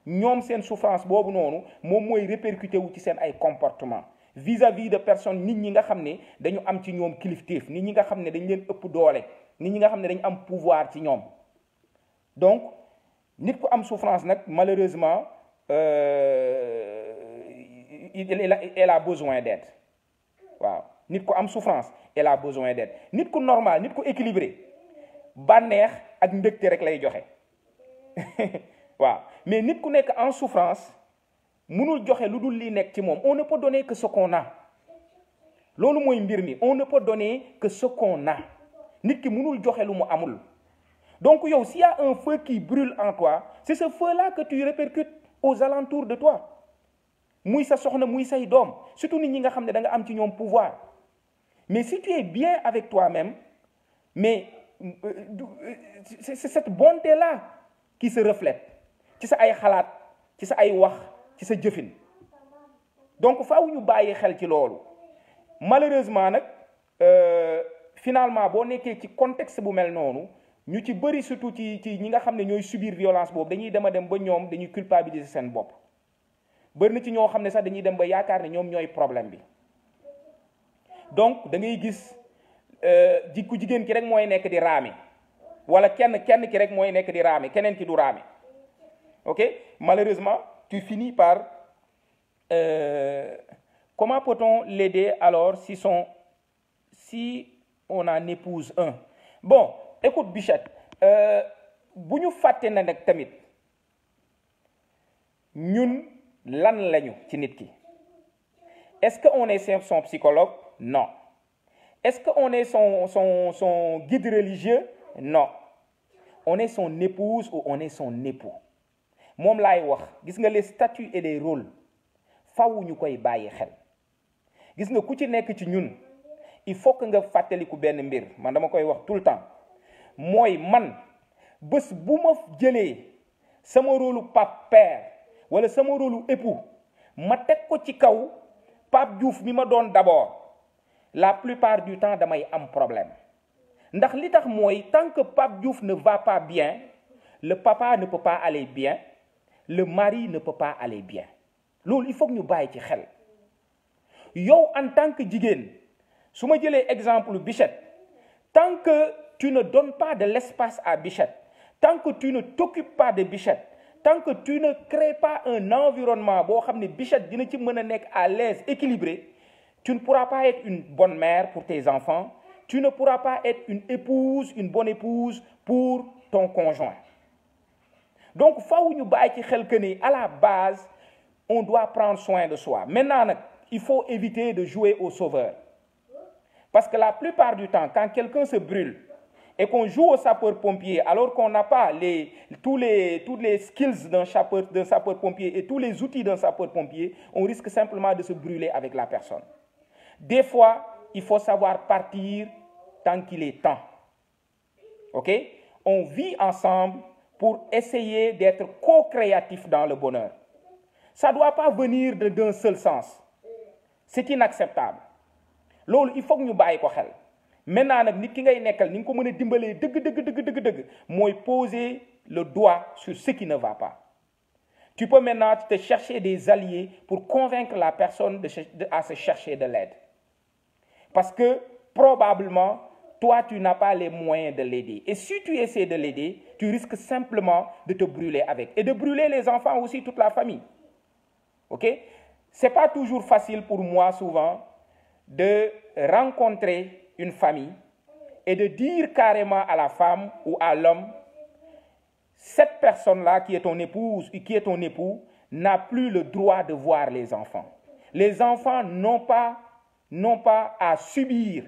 ñoom seen souffrance boobu noonu moom mooy répercuté wu ci seen ay comportement vis-à-vis de personnes nit ñi nga xam ne dañu am ci ñoom kilifteef nit ñi nga xam ne dañ leen ëpp doole nit ñi nga xam ne dañu am pouvoir ci ñoom. Donc nit ku am souffrance nag malheureusement elle a besoin d'aide waaw nit ku am souffrance elle a besoin d'aide. Nit ku normal nit ku équilibré bànneex ak mbégte rek lay joxe waaw mais nit ku nekk en souffrance mënul joxe lu dul li nekk ci moom. On ne peut donner que ce qu'on a. Loolu mooy mbir mi, on ne peut donner que ce qu'on a. Nit ki mënul joxe lu mu amul. Donc yow s'il y a un feu qui brûle en toi, c'est ce feu-là que tu répercutes aux alentours de toi. Muy sa soxna muy say doom, surtout nit ñi nga xam ne da nga am ci ñoom pouvoir. Mais si tu es bien avec toi-même, mais c'est cette bonté-là qui se reflète ci sa ay xalaat ci sa ay wax ci sa jëfin. Donc faaw ñu bàyyi xel ci loolu. Malheureusement nag finalement boo nekkee ci contexte bu mel noonu ñu ci bëri surtout ci ñi nga xam ne ñooy subir violence boobu dañuy dem ba ñoom dañuy culpabiliser seen bopp. Bëri na ci ñoo xam ne sax dañuy dem ba yaakaar ne ñoom ñooy problème bi. Donc da ngay gis ku jigéen ki rek mooy nekk di raami wala kenn ki rek mooy nekk di raami keneen ki du raami. Ok, malheureusement tu finis par comment peut-on l'aider alors si on en épouse un? Bon, écoute Bichette, bu ñu fàtte na nag tamit ñun lan lañu ci nit ki. Est-ce que on est son psychologue? Non. Est-ce que on est son guide religieux? Non. On est son épouse ou on est son époux. Moom laay wax gis nga les statuts et les rôles faw ñu koy bàyyi xel. Gis nga ku ci nekk ci ñun il faut que nga fàttaliku benn mbir man dama koy wax tout le temps mooy man bés bu ma jëlee sama rôlu pape père wala sama rôlu époux ma teg ko ci kaw Pape Diouf mi ma doon d'abord la plupart du temps damay am problème ndax li tax mooy tant que Pape Diouf ne va pas bien le papa ne peut pas aller bien le mari ne peut pas aller bien loolu il faut que ñu bàyyi ci xel. Yow en tant que jigéen su ma jëlee exemple Bichette tant que tu ne donnes pas de l'espace à Bichette tant que tu ne t'occupes pas de Bichette tant que tu ne crées pas un environnement boo xam ne Bichette dina ci mën a nekk à l'aise équilibré tu ne pourras pas être une bonne mère pour tes enfants tu ne pourras pas être une bonne épouse pour ton conjoint. Donc faaw ñu bàyyi ci xel que ni à la base on doit prendre soin de soi. Maintenant nag il faut éviter de jouer au sauveur parce que la plupart du temps quand quelqu'un se brûle et qu'on joue au sapeur-pompier alors qu'on n'a pas tous les skills d'un sapeur-pompier et tous les outils d'un sapeur-pompier, on risque simplement de se brûler avec la personne. Des fois, il faut savoir partir tant qu'il est temps. OK? On vit ensemble pour essayer d'être co-créatifs dans le bonheur. Ça ne doit pas venir d'un seul sens. C'est inacceptable. Loolu il faut que ñu bàyyi ko xel. Maintenant nag nit ki ngay nekkal ni nga ko mën a dimbalee dëgg mooy poser le doigt sur ce qui ne va pas. Tu peux maintenant te chercher des alliés pour convaincre la personne à se chercher de l'aide. Parce que probablement, toi, tu n'as pas les moyens de l'aider. Et si tu essaies de l'aider, tu risques simplement de te brûler avec. Et de brûler les enfants aussi, toute la famille. OK? Ce n'est pas toujours facile pour moi, souvent, de rencontrer une famille et de dire carrément à la femme ou à l'homme, cette personne-là qui est ton épouse ou qui est ton époux n'a plus le droit de voir les enfants. Les enfants n'ont pas à subir,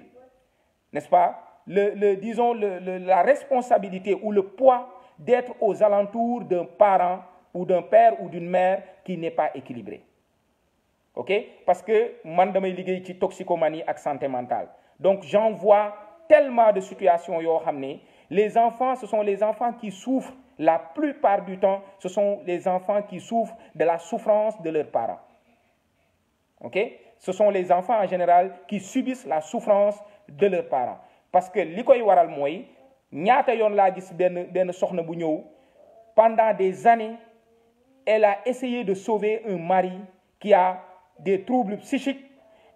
n'est-ce pas, la responsabilité ou le poids d'être aux alentours d'un parent ou d'un père ou d'une mère qui n'est pas équilibré. OK? Parce que man damay liggéey ci toxicomanie ak santé mentale. Donc j'en vois tellement de situations yoo xam ne les enfants, ce sont les enfants qui souffrent la plupart du temps, ce sont les enfants qui souffrent de la souffrance de leurs parents. OK? Ce sont les enfants en général qui subissent la souffrance de leurs parents. Parce que li koy waral mooy ñaata yoon laa gis benn soxna bu ñëw pendant des années elle a essayé de sauver un mari qui a des troubles psychiques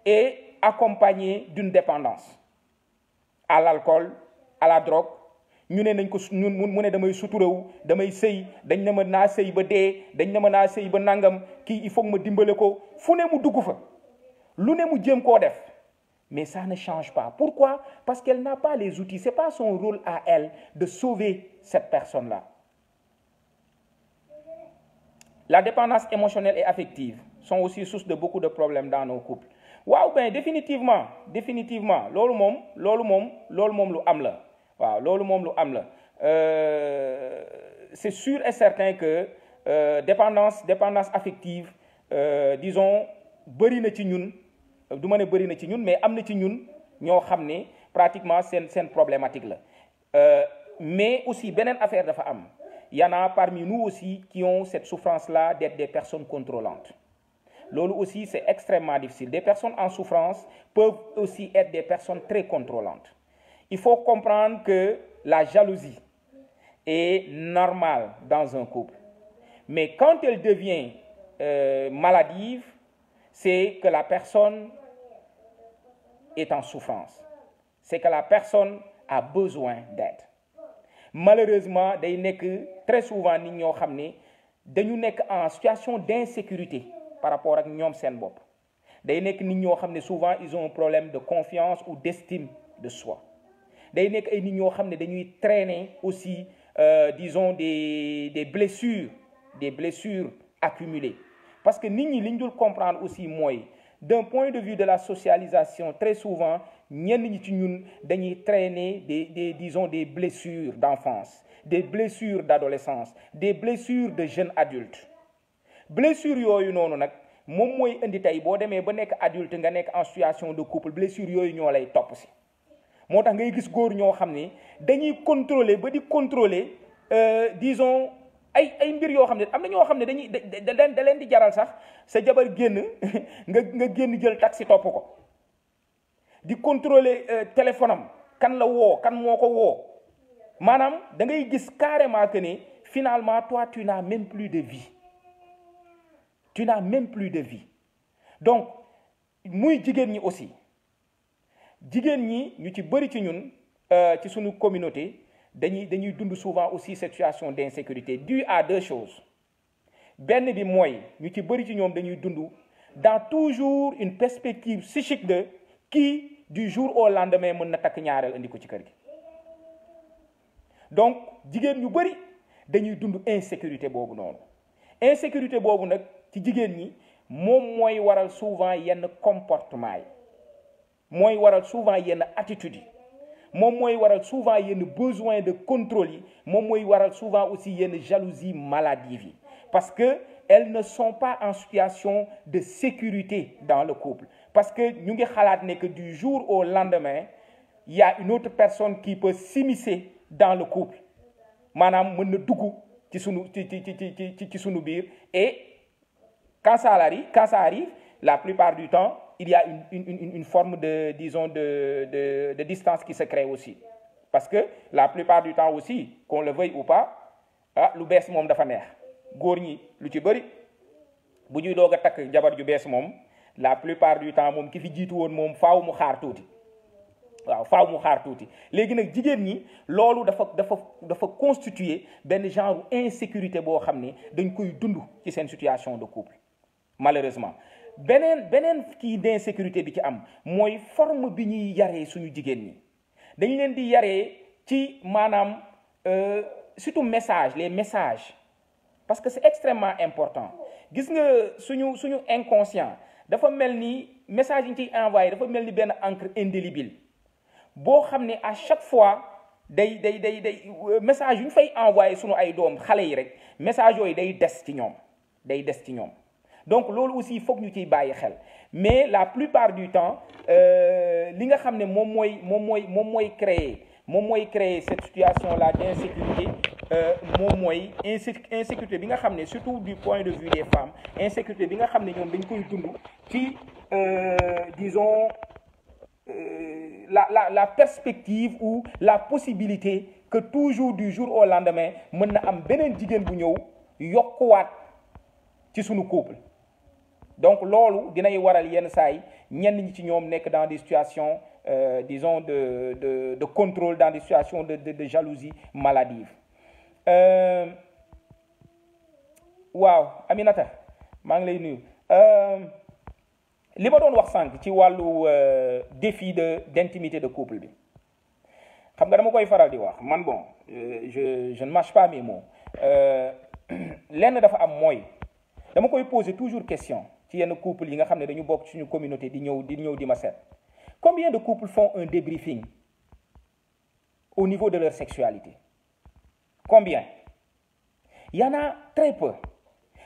et accompagné d'une dépendance à l'alcool, à la drogue. Ñu ne nañ ko mu ne damay suturewu damay sëy dañ ne ma naa sëy ba dee dañ ne ma naa sëy ba nangam kii il faut que ma dimbale ko fu ne mu dugg fa lu ne mu jéem koo def. Mais ça ne change pas. Pourquoi? Parce qu'elle n'a pas les outils. Ce n'est pas son rôle à elle de sauver cette personne-là. La dépendance émotionnelle et affective sont aussi source de beaucoup de problèmes dans nos couples. Waaw, ben définitivement. Loolu moom lu am la. Waaw, loolu moom lu am la. C'est sûr et certain que dépendance affective, disons, bëri na ci ñun. Du ma ne bëri na ci ñun mais am na ci ñun ñoo xam ne pratiquement seen problématique la mais aussi beneen affaire dafa am y en a parmi nous aussi qui ont cette souffrance-là d'être des personnes contrôlantes. Loolu aussi c'est extrêmement difficile. Des personnes en souffrance peuvent aussi être des personnes très contrôlantes. Il faut comprendre que la jalousie est normale dans un couple, mais quand elle devient maladive, c'est que la personne est en souffrance. C'est que la personne a besoin d'aide. Malheureusement, day nekk très souvent nit ñoo xam ne dañu nekk en situation d'insécurité par rapport ak ñoom seen bopp. Day nekk nit ñoo xam ne souvent ils ont un problème de confiance ou d'estime de soi. Day nekk ay nit ñoo xam ne dañuy traîner aussi disons des blessures accumulées. Parce que nit ñi li ñu dul comprendre aussi mooy d'un point de vue de la socialisation très souvent ñenn ñi ci ñun dañuy traîner des blessures d'enfance, des blessures d'adolescence, des blessures de jeunes adultes. Blessures yooyu noonu nag moom mooy indi tey boo demee ba nekk adulte nga nekk en situation de couple blessures yooyu ñoo lay topp si. Moo tax ngay gis góor ñoo xam ne dañuy contrôler ba di contrôler disons ay mbir yoo xam ne am na ñoo xam ne da leen di jaral sax sa jabar génn nga génn jël taxi topp ko di contrôler téléphone am kan la woo kan moo ko woo maanaam da ngay gis carrément que ne finalement toi tu n'as même plus de vie. Tu n'as même plus de vie. Donc muy jigéen ñi aussi jigéen ñi ñu ci bëri ci ñun ci suñu communauté dañuy dund souvent aussi cette situation d'insécurité due à deux choses. Benn bi mooy ñu ci bëri ci ñoom dañuy dund dans toujours une perspective psychique de qui du jour au lendemain mën na takk ñaareel indi ko ci kër gi. Donc jigéen ñu bëri dañuy dund insécurité boobu noonu. Insécurité boobu nag ci jigéen ñi moom mooy waral souvent yenn comportement yi mooy waral souvent yenn attitude yi moom mooy waral souvent yenn besoin de contrôle yi moom mooy waral souvent aussi yenn jalousie maladive yi parce que elles ne sont pas en situation de sécurité dans le couple parce que ñu ngi xalaat ne que du jour au lendemain il y a une autre personne qui peut s'immiscer dans le couple maanaam mën na dugg ci sunu biir et quand ça arrive la plupart du temps il y a une forme de disons de distance qui se crée aussi parce que la plupart du temps aussi qu'on le veuille ou pas lu bees moom dafa neex góor ñi lu ci bëri bu ñuy doog a takk jabar ju bees moom la plupart du temps moom ki fi jiitu woon moom faaw mu xaar tuuti waaw faaw mu xaar tuuti léegi nag jigéen ñi loolu dafa constituer benn genre insécurité boo xam ne dañ koy dund ci seen situation de couple malheureusement beneen kii d'insécurité bi ci am mooy forme bi ñuy yaree suñu jigéen ñi dañ leen di yaree ci maanaam surtout les messages parce que c'est extrêmement important gis nga suñu inconscient dafa mel ni message yi ñu ciy envoyé dafa mel ni benn encre indélébile boo xam ne à chaque fois day message yu ñu fay envoyé suñu ay doom xale yi rek message yooyu day des ci ñoom donc loolu aussi il faut que ñu ciy bàyyi xel mais la plupart du temps li nga xam ne moom mooy créer cette situation là d'insécurité moom mooy insécurité bi nga xam ne surtout du point de vue des femmes insécurité bi nga xam ne ñoom dañ koy dund ci disons la perspective ou la possibilité que toujours du jour au lendemain mën na am beneen jigéen bu ñëw yokkuwaat ci sunu couple donc loolu dinay waral yenn saay ñenn ñi ci ñoom nekk dans des situations disons de contrôle, dans des situations de jalousie maladive. Waaw Aminata maa ngi lay nuyu li ma doon wax sànq ci wàllu défi d'intimité de couple bi xam nga dama koy faral di wax man bon je ne mâche pas mes mots lenn dafa am mooy dama koy poser toujours question ci yenn couple yi nga xam ne dañu bokk ci suñu communauté di ñëw di ma seet. Combien de couples font un débriefing au niveau de leur sexualité? Combien? Il y en a très peu.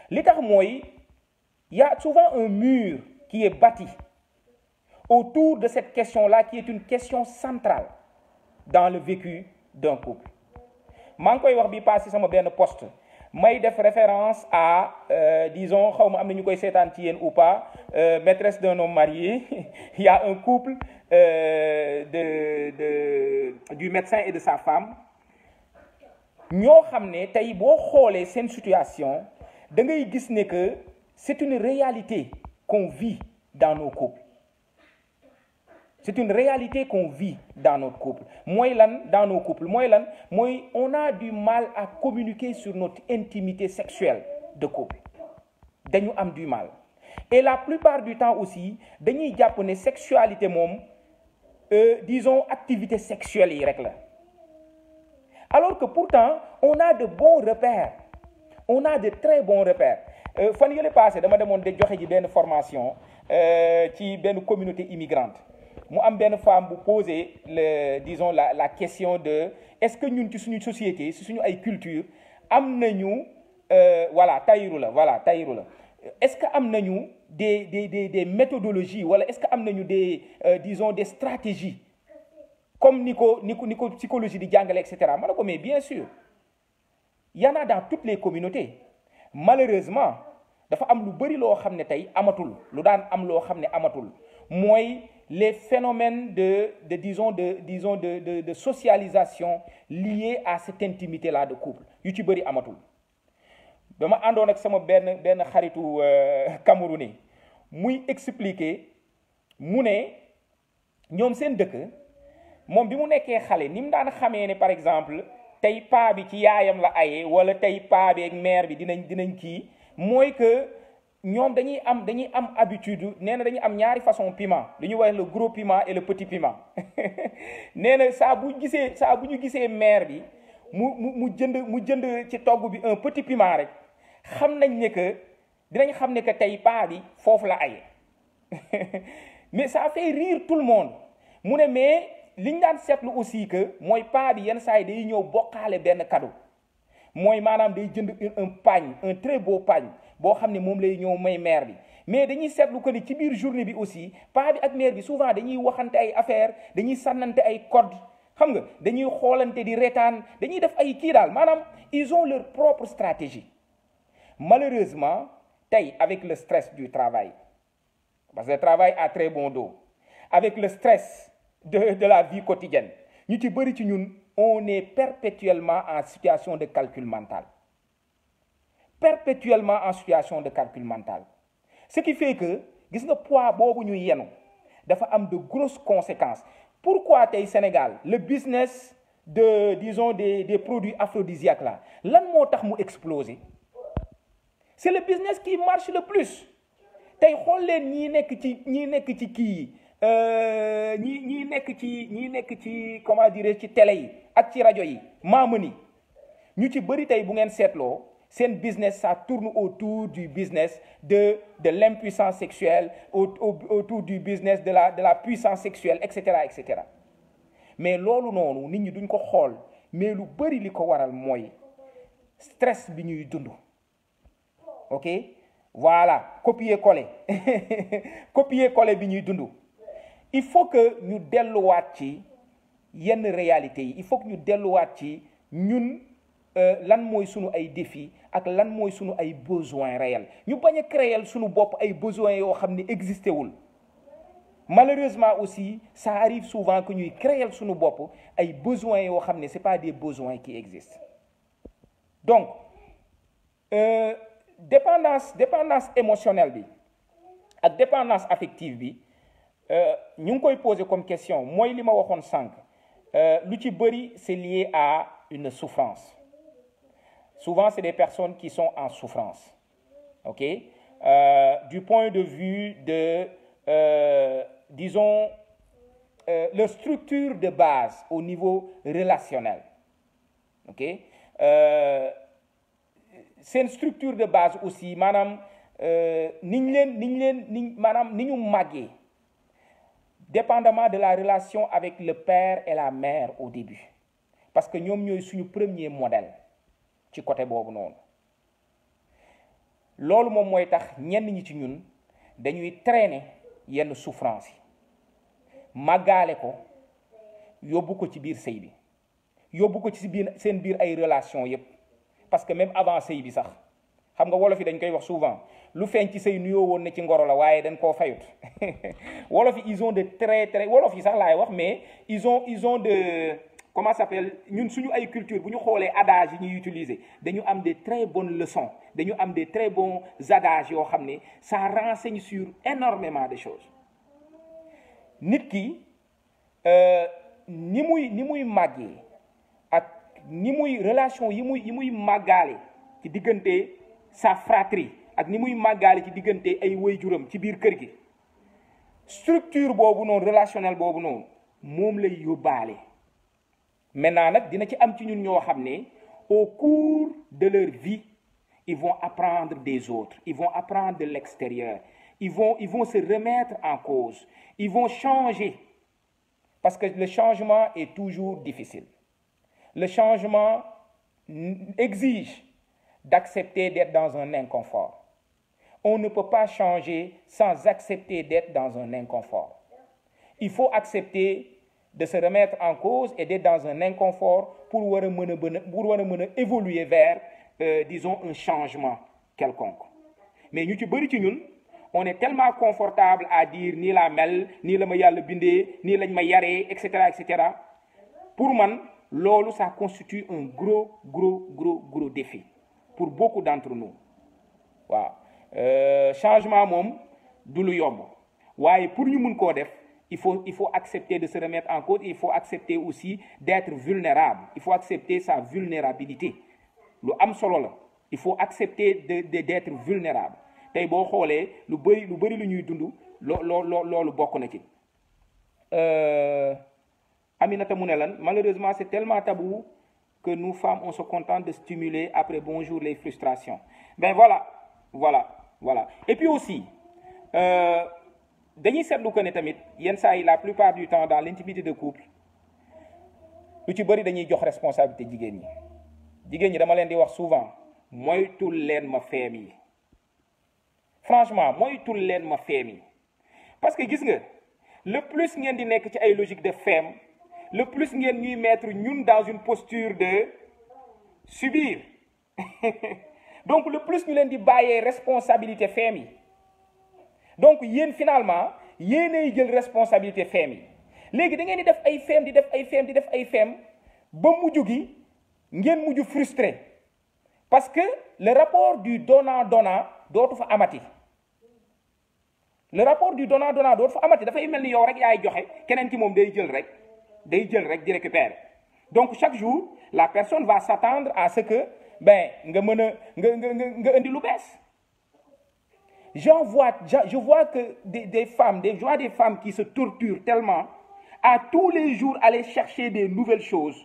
L'état mooy, il y a souvent un mur qui est bâti autour de cette question-là qui est une question centrale dans le vécu d'un couple. maa ngi koy wax bi passé sama benn post may def référence à disons xaw ma am na ñu koy seetaan ci yéen ou pas maîtresse d'un homme marié il y a un couple du médecin et de sa femme ñoo xam ne tey boo xoolee seen situation da ngay gis ne que c'est une réalité qu'on vit dans nos couples. C'est une réalité qu'on vit dans notre couple. Mooy lan dans nos couples mooy lan mooy on a du mal à communiquer sur notre intimité sexuelle de couple. Dañu am du mal. Et la plupart du temps aussi dañuy jàpp ne sexualité moom disons activité sexuelle yi rek la. Alors que pourtant on a de bons repères. On a de très bons repères. Fan yële passé dama demoon de joxe ji benn formation ci benn communauté immigrante. mu am benn femme bu poser disons la question de est-ce que ñun ci suñu société ci suñu ay culture am nañu tayiru la est-ce que am nañu des méthodologies wala est-ce que am nañu disons des stratégies comme ni ko psychologie di jàngale et cetera ma ne ko mais bien sûr il y en a dans toutes les communautés malheureusement dafa am lu bari loo xam ne tey amatul lu daan am loo xam ne amatul mooy les phénomènes de socialisation liés à cette intimité-là de couple yu ci bëri amatul dama àndoon ak sama benn xaritu camerounais muy expliquer mu ne ñoom seen dëkk moom bi mu nekkee xale ni mu daan xamee ne par exemple tey paa bi ci yaayam la aye wala tey paa bi ak mère bi dinañ kii mooy que ñoom dañuy am habitude nee na dañuy am ñaari façon piment dañuy wax le gros piment et le petit piment nee na saa bu ñu gisee mère bi mu jënd ci togg bi un petit piment rek xam nañ ne que dinañ xam ne que tey paa bi foofu la aye mais ça fait rire tout le monde mu ne mais liñ daan seetlu aussi que mooy paa bi yenn saa yi day ñëw bokkaale benn cadeau mooy maanaam day jënd un pagne un très beau pagne boo xam ne moom lay ñëw may mère bi mais dañuy seetlu que ni ci biir journée bi aussi paa bi ak mère bi souvent dañuy waxante ay affaires dañuy sànnante ay code xam nga dañuy xoolante di reetaan dañuy def ay kii daal maanaam ils ont leur propre stratégie malheureusement tey avec le stress du travail parce que le travail a très bon dos avec le stress de la vie quotidienne ñu ci bëri ci ñun on est perpétuellement en situation de calcul mental. Perpétuellement en situation de calcul mental. Ce qui fait que, gis nga poids boobu ñu yenu dafa am de grosses conséquences. pourquoi tey Sénégal le business disons des produits aphrodisiaques là lan moo tax mu exploser c'est le business qui marche le plus tey xool leen ñii nekk ci kii yi ñii nekk ci comment dire ci télé yi ak ci rajo yi maamani ñu ci bëri tey bu ngeen seetloo seen business ça tourne autour du business de l'impuissance sexuelle autour du business de la puissance sexuelle etc. mais loolu noonu nit ñi duñ ko xool mais lu bëri li ko waral mooy stress bi ñuy dund ok voilà copier-coller copier-coller bi ñuy dund il faut que ñu delluwaat ci yenn réalités yi il faut que ñu delluwaat ci ñun lan mooy sunu ay défis ak lan mooy sunu ay besoins réels ñu bañ a créer sunu bopp ay besoins yoo xam ne existé wul malheureusement aussi ça arrive souvent que ñuy créer sunu bopp ay besoins yoo xam ne c'est pas des besoins qui existent donc dépendance émotionnelle bi ak dépendance affective bi ñu ngi koy poser comme question mooy li ma waxoon sànq lu ci bëri c'est lié à une souffrance souvent c'est des personnes qui sont en souffrance ok du point de vue de disons leur structure de base au niveau relationnel ok seen structure de base aussi maanaam ni ñu màggee dépendamment de la relation avec le père et la mère au début parce que ñoom ñooy suñu premier modèle ci côté boobu noonu loolu moom mooy tax ñenn ñi ci ñun dañuy traîner yenn souffrance yi màggaale ko yóbbu ko ci biir sëy bi yóbbu ko ci seen biir ay relation yépp parce que même avant sëy bi sax xam nga wolof yi dañ koy wax souvent lu feeñ ci sëy nuyoo woon ne ci ngoro la waaye dañ koo fayut wolof yi ils ont de très wolof yi sax laay wax mais ils ont de comment ça s'appelle ñun suñu ay culture bu ñu xoolee adage yi ñuy utiliser dañu am des très bonnes leçons dañu am des très bons adages yoo xam ne ça renseigne sur énormément de choses nit ki ni muy màggee ak ni muy relation yi muy màggaale ci diggante sa fratrie ak ni muy màggaale ci diggante ay waajuram ci biir kër gi structure boobu noonu relationnel boobu noonu moom lay yóbbaale maintenant nag dina ci am ci ñun ñoo xam ne au cours de leur vie ils vont apprendre des autres ils vont apprendre de l'extérieur ils vont se remettre en cause ils vont changer parce que le changement est toujours difficile le changement exige d'accepter d'être dans un inconfort on ne peut pas changer sans accepter d'être dans un inconfort il faut accepter de se remettre en cause et d'être dans un inconfort pour war a mën a évoluer vers disons un changement quelconque mais ñu ci bëri ci ñun on est tellement confortable à dire nii laa mel nii la ma yàlla bindee nii lañ ma yaree etc. Pour man loolu ça constitue un gros défi pour beaucoup d'entre nous waaw changement moom du lu yomb waaye pour ñu mun koo def il faut accepter de se remettre en cause il faut accepter aussi d'être vulnérable il faut accepter sa vulnérabilité lu am solo la il faut accepter d'être vulnérable tey boo xoolee lu bëri lu ñuy dund loolu bokk na ci Aminata mu ne lan malheureusement c'est tellement tabou que nous femmes on se contente de stimuler après bonjour les frustrations ben voilà et puis aussi dañuy seetlu que ne tamit yenn saa yi la plupart du temps dans l'intimité de couple lu ci bëri dañuy jox responsabilité jigéen ñi dama leen di wax souvent moytul leen ma feem yi franchement moytul leen ma feem yi parce que gis nga le plus ngeen di nekk ci ay logique de feem le plus ngeen ñuy mettre ñun dans une posture de subir donc le plus ñu leen di bàyyee responsabilité feem yi donc yéen finalement yéenay jël responsabilité feem yi léegi da ngeen di def ay feem ba mujj gi ngeen mujj frustré parce que le rapport du donnant dootu fa amati le rapport du donnant-donnant dootu fa amati dafay mel ni yow rek yaay joxe keneen ki moom day jël rek di récupérer. Donc chaque jour la personne va s'attendre à ce que ben nga mën a nga indi lu bees. Je vois que des femmes, des femmes qui se torturent tellement à tous les jours aller chercher des nouvelles choses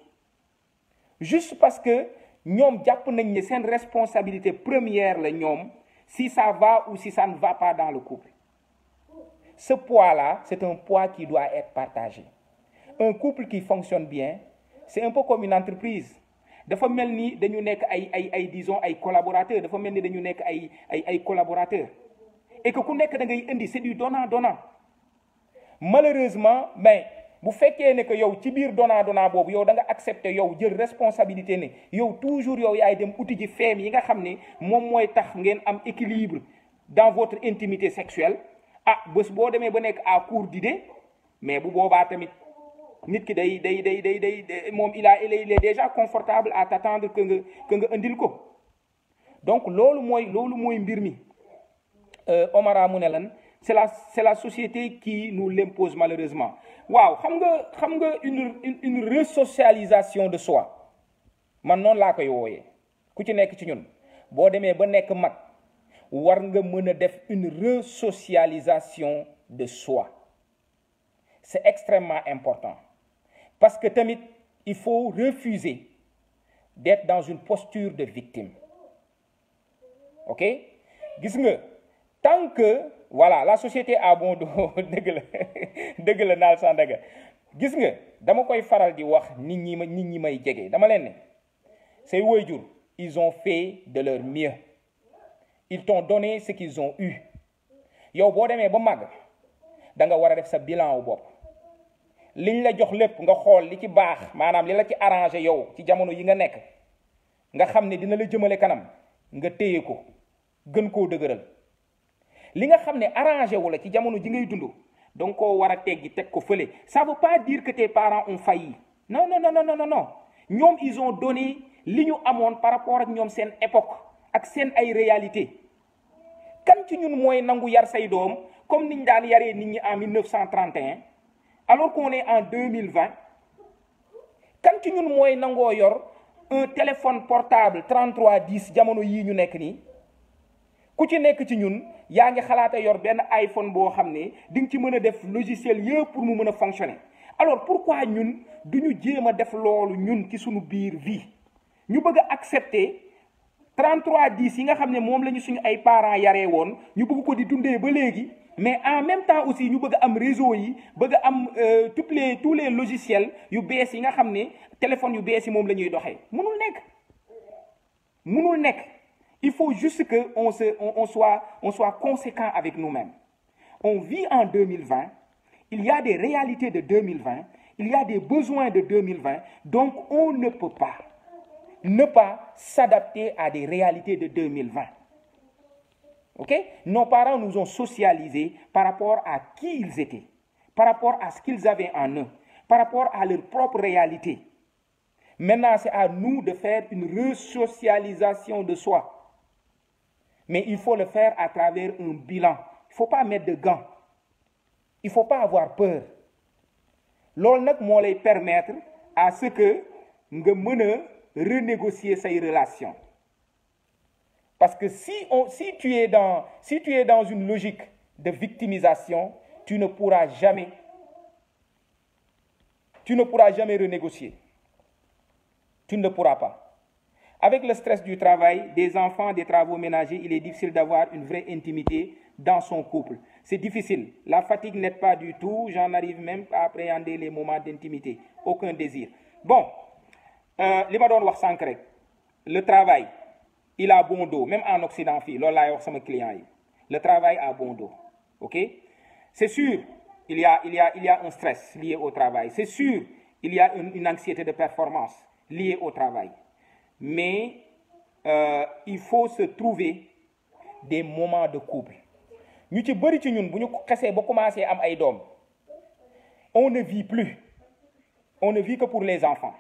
juste parce que ñoom jàpp nañ ne seen responsabilité première la ñoom si ça va ou si ça ne va pas dans le couple. Ce poids-là, c'est un poids qui doit être partagé. Un couple qui fonctionne bien, c'est un peu comme une entreprise. Dafa mel ni dañu nekk disons ay collaborateurs, dafa mel ni dañu nekk ay collaborateurs. Et que ku nekk da ngay indi c'est du donnant-donnant. Malheureusement, ben bu fekkee ne que yow ci biir donnant-donnant boobu yow da nga accepter yow jël responsabilité ne yow toujours yow yaay dem uti ji feem yi nga xam ne moom mooy tax ngeen am équilibre dans votre intimité sexuelle. Ah bés boo demee ba nekk à court d'idées mais bu boobaa tamit nit ki day moom il est déjà confortable à t'attendre que nga indil ko. Donc loolu mooy mbir mi. Omara mu ne lan c'est la société qui nous l'impose malheureusement. Waaw xam nga une resocialisation de soi man noonu laa koy wooyee ku ci nekk ci ñun boo demee ba nekk mag war nga mën a def une resocialisation de soi. C'est extrêmement important parce que tamit il faut refuser d'être dans une posture de victime. Ok gis nga tant que voilà la société a bon dos dëgg la naal Sandaga gis nga dama koy faral di wax nit ñi may jege dama leen ne say waajur ils ont fait de leur mieux. Ils t'ont donné ce qu'ils ont eu. Yow boo demee ba màgg da nga war a def sa bilan wu bopp liñ la jox lépp nga xool li ci baax maanaam li la ci arrangé yow ci jamono yi nga nekk nga xam ne dina la jëmale kanam nga téye ko gën koo dëgëral. Li nga xam ne arrangé wu la ci jamono ji ngay dund donc koo war a teggi teg ko fële. Ça veut pas dire que tes parents ont failli. Non. ñoom ils ont donné li ñu amoon par rapport ak ñoom seen époque ak seen ay réalité. Kan ci ñun mooy nangu yar say doom comme niñ daan yaree nit ñi en 1931 alors qu'on est en 2020. Kan ci ñun mooy nangoo yor un téléphone portable 3310 jamono yii ñu nekk nii. Ku ci nekk ci ñun yaa ngi xalaata yor benn iPhone boo xam ne di nga ci mën a def logiciel yëpp pour mu mën a fonctionner. Alors pourquoi ñun duñu jéem a def loolu ñun ci suñu biir vie ñu bëgg a accepter 3310 yi nga xam ne moom la ñu suñu ay parents yaree woon ñu bëgg ko di dundee ba léegi mais en même temps aussi ñu bëgg a am réseau yi bëgg a am tous les logiciels yu bees yi nga xam ne téléphone yu bees yi moom la ñuy doxee mënul nekk. Il faut juste que on soit conséquent avec nous-mêmes. On vit en 2020, il y a des réalités de 2020, il y a des besoins de 2020, donc on ne peut pas ne pas s'adapter à des réalités de 2020. Ok? Nos parents nous ont socialisés par rapport à qui ils étaient, par rapport à ce qu'ils avaient en eux, par rapport à leur propre réalité. Maintenant, c'est à nous de faire une resocialisation de soi. Mais il faut le faire à travers un bilan. Il ne faut pas mettre de gants. Il ne faut pas avoir peur. Loolu nag moo lay permettre à ce que nga mën a renégocier say relations. Parce que si tu es dans une logique de victimisation, tu ne pourras jamais renégocier. Tu ne le pourras pas. Avec le stress du travail, des enfants, des travaux ménagers, il est difficile d'avoir une vraie intimité dans son couple. C'est difficile. La fatigue n'aide pas du tout. J'en arrive même à appréhender les moments d'intimité. Aucun désir. Bon, li ma doon wax sànq rek le travail il a bon dos même en Occident fii loolu laay wax sama client yi. Le travail a bon dos. Ok? C'est sûr, il y a un stress lié au travail. C'est sûr, il y a une anxiété de performance liée au travail. Mais il faut se trouver des moments de couple. ñu ci bëri ci ñun bu ñu xesee ba commencé am ay doom on ne vit plus. On ne vit que pour les enfants.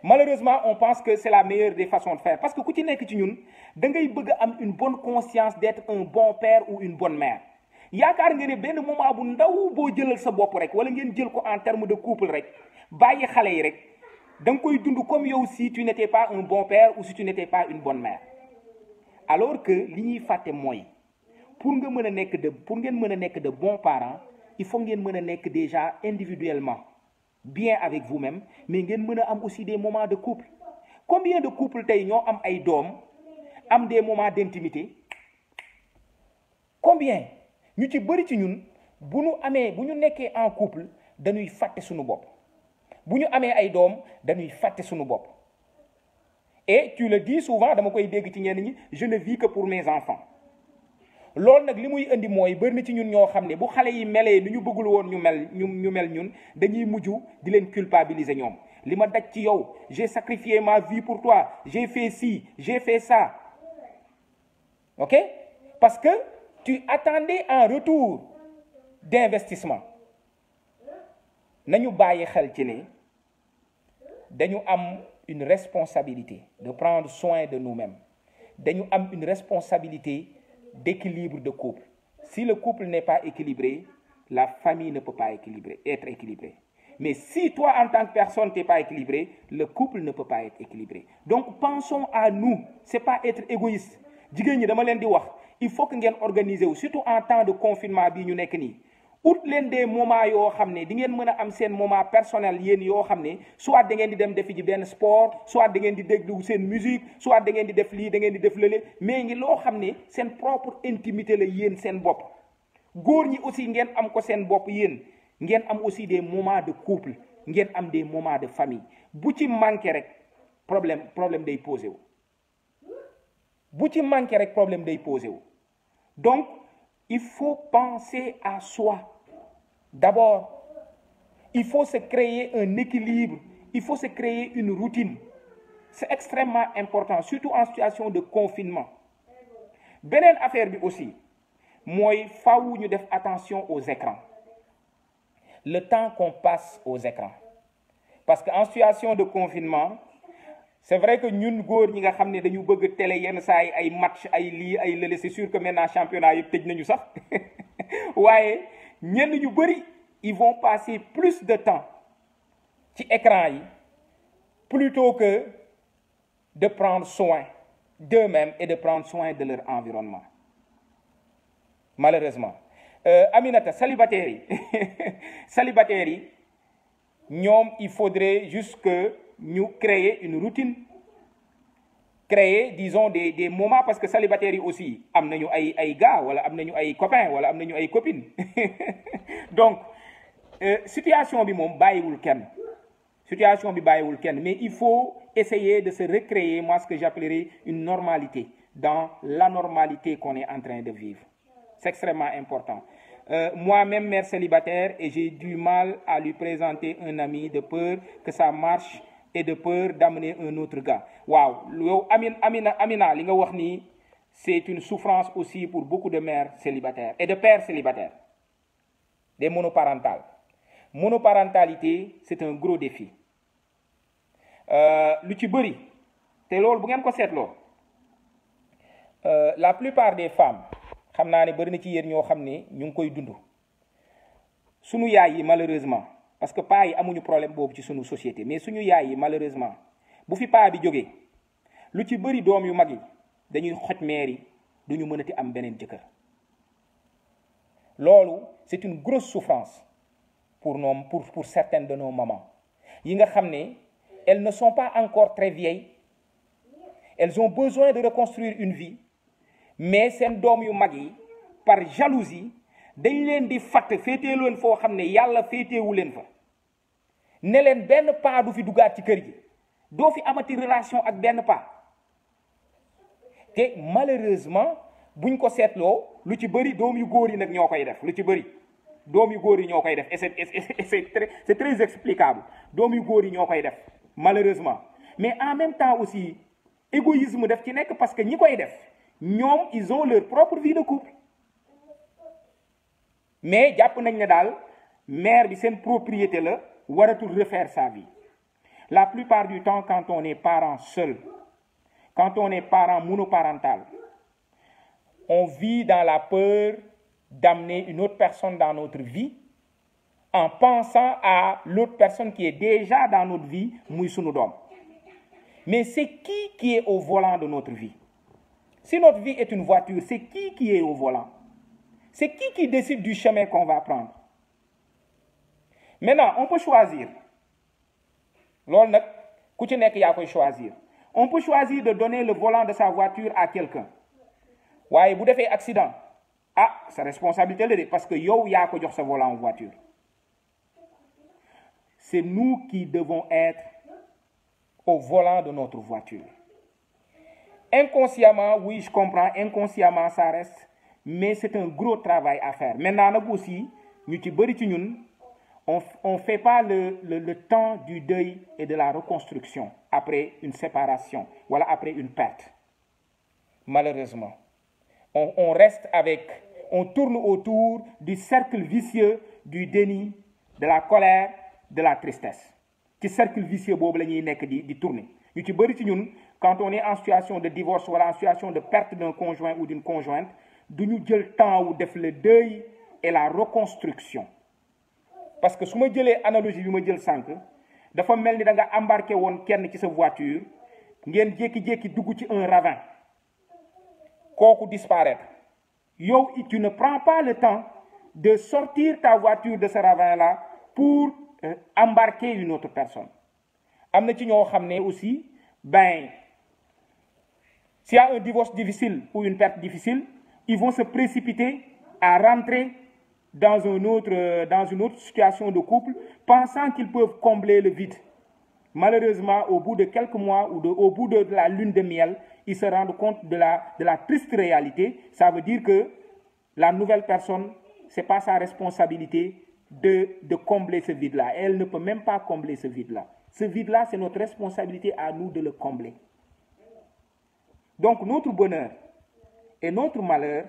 Malheureusement, on pense que c'est la meilleure des façons de faire. Parce que ku ci nekk ci ñun da ngay bëgg am une bonne conscience d'être un bon père ou une bonne mère. yaakaar nga ne benn moment bu ndaw boo jëlal sa bopp rek wala ngeen jël ko en terme de couple rek bàyyi xale yi rek da nga koy dund comme yow si tu n'étais pas un bon père ou si tu n'étais pas une bonne mère. Alors que li ñuy fàtte mooy pour ngeen mën a nekk de bons parents il faut ngeen mën a nekk déjà individuellement bien avec vous-même, mais ngeen mën a am aussi des moments de couple. Combien de couples tey ñoo am ay doom am des moments d'intimité? Combien? ñu ci bëri ci ñun bu ñu nekkee en couple dañuy fàtte suñu bopp bu ñu amee ay doom dañuy fàtte suñu bopp. Et tu le dis souvent, dama koy dégg ci ñenn ñi, je ne vis que pour mes enfants. loolu nag li muy indi mooy bëri na ci ñun ñoo xam ne bu xale yi melee ni ñu bëggul woon ñu mel ñun dañuy mujj di leen culpabiliser ñoom. li ma daj ci yow, j'ai sacrifié ma vie pour toi, j'ai fait ci, j'ai fait ça. OK? Parce que tu attendais un retour d'investissement. Nañu bàyyi xel ci ne dañu am une responsabilité de prendre soin de nous-mêmes. Dañu am une responsabilité d'équilibre de couple. Si le couple n'est pas équilibré, la famille ne peut pas être équilibrée. Mais si toi, en tant que personne, tu n'es pas équilibré, le couple ne peut pas être équilibré. Donc, pensons à nous. Ce n'est pas être égoïste. Il faut que nous organisions, surtout en temps de confinement, out leen des moments yoo xam ne di ngeen mën a am seen moment personnel yéen yoo xam ne soit da ngeen di dem defi ji benn sport soit da ngeen di déglu seen musique soit da ngeen di def lii da ngeen di def lële mais ngi loo xam ne seen propre intimité la yéen seen bopp. góor ñi aussi ngeen am ko seen bopp yéen ngeen am aussi des moments de couple ngeen am des moments de famille bu ci manqué rek problème day posé wu. bu ci manqué rek problème day posé wu. Donc il faut penser à soi. D'abord, il faut se créer un équilibre, il faut se créer une routine. C'est extrêmement important, surtout en situation de confinement. Beneen affaire bi aussi mooy faaw ñu def attention aux écrans. Le temps qu'on passe aux écrans. Parce que en situation de confinement, c'est vrai que ñun góor ñi nga xam ne dañu bëgg télé yenn saa yi ay match ay lii ay lële, c'est sûr que maintenant championnat yëpp tëj nañu sax waaye ñenn ñu bëri ils vont passer plus de temps ci écran yi plutôt que de prendre soin d'eux-mêmes et de prendre soin de leur environnement. Malheureusement Aminata célibataires yi ñoom il faudrait juste que ñu créer une routine, créer disons des moments, parce que célibataires yi aussi am nañu ay gars wala am nañu ay copains wala am nañu ay copines donc situation bi moom bàyyiwul kenn mais il faut essayer de se recréer moi ce que j'appellerais une normalité dans l'anormalité qu'on est en train de vivre. C'est extrêmement important. Moi-même mère célibataire et j'ai du mal à lui présenter un ami de peur que ça marche et de peur d'amener un autre gars. Waaw yow Amina li nga wax nii c'est une souffrance aussi pour beaucoup de mères célibataires et de pères célibataires, des monoparentales. Monoparentalité c'est un gros défi. Lu ci bëri te loolu bu ngeen ko seetloo la plupart des femmes xam naa ne bëri na ci yéen ñoo xam ne ñu ngi koy dund sunu yaay yi malheureusement, parce que paa yi amuñu problème boobu ci sunu société, mais suñu yaay yi malheureusement bu fi paa bi jógee lu ci bëri doom yu mag yi dañuy xoj meer yi duñu mënati am beneen jëkkër. Loolu c'est une grosse souffrance pour certaines de nos mamans yi nga xam ne elles ne sont pas encore très vieilles, elles ont besoin de reconstruire une vie, mais seen doom yu mag yi par jalousie dañ leen di fatt féetee leen foo xam ne yàlla féeteewu leen fa ne leen benn paa du fi dugaat ci kër gi, doo fi amati relation ak benn paa. te malheureusement buñ ko seetloo lu ci bëri doom yu góor yi nag ñoo koy def, lu ci bëri doom yu góor yi ñoo koy def et c'est très explicable. Doom yu góor yi ñoo koy def malheureusement, mais en même temps aussi égoïsme def ci nekk parce que ñi koy def ñoom ils ont leur propre vie de couple, mais jàpp nañ ne daal mère bi seen propriété la waratul refaire sa vie. La plupart du temps quand on est parent seul, quand on est parent monoparental, on vit dans la peur d'amener une autre personne dans notre vie en pensant à l'autre personne qui est déjà dans notre vie, muy sunu doom. Mais c'est qui est au volant de notre vie? Si notre vie est une voiture, c'est qui est au volant? C'est qui décide du chemin qu'on va prendre? Maintenant, on peut choisir. Loolu nag ku ci nekk yaa koy choisir. On peut choisir de donner le volant de sa voiture à quelqu'un. waaye bu defee accident, sa responsabilité la de parce que yow yaa ko jox sa volant en voiture. C'est nous qui devons être au volant de notre voiture. Inconsciemment, oui, je comprends, inconsciemment ça reste, mais c'est un gros travail à faire. Maintenant nag aussi ñu ci bëri ci ñun on fait pas le temps du deuil et de la reconstruction après une séparation, voilà, après une perte. Malheureusement, on reste on tourne autour du cercle vicieux du déni, de la colère, de la tristesse. Ci cercle vicieux boobu la ñuy nekk di tourner. Ñu ci bëri ci ñun quand on est en situation de divorce wala en situation de perte d'un conjoint ou d'une conjointe, duñu jël temps wu def le deuil et la reconstruction. Parce que su ma jëlee analogie bi ma jël sànq dafa mel ni da nga embarqué woon kenn ci sa voiture ngeen jékki-jékki dugg ci un ravin kooku disparaître yow tu ne prends pas le temps de sortir ta voiture de ce ravin là pour embarquer une autre personne. Am na ci ñoo xam ne aussi s'il y a un divorce difficile ou une perte difficile, ils vont se précipiter à rentrer dans une autre situation de couple, pensant qu'ils peuvent combler le vide. Malheureusement, au bout de quelques mois ou au bout de la lune de miel, ils se rendent compte de la triste réalité. Ça veut dire que la nouvelle personne, c'est pas sa responsabilité de combler ce vide-là. Elle ne peut même pas combler ce vide-là. Ce vide-là, c'est notre responsabilité à nous de le combler. Donc, notre bonheur et notre malheur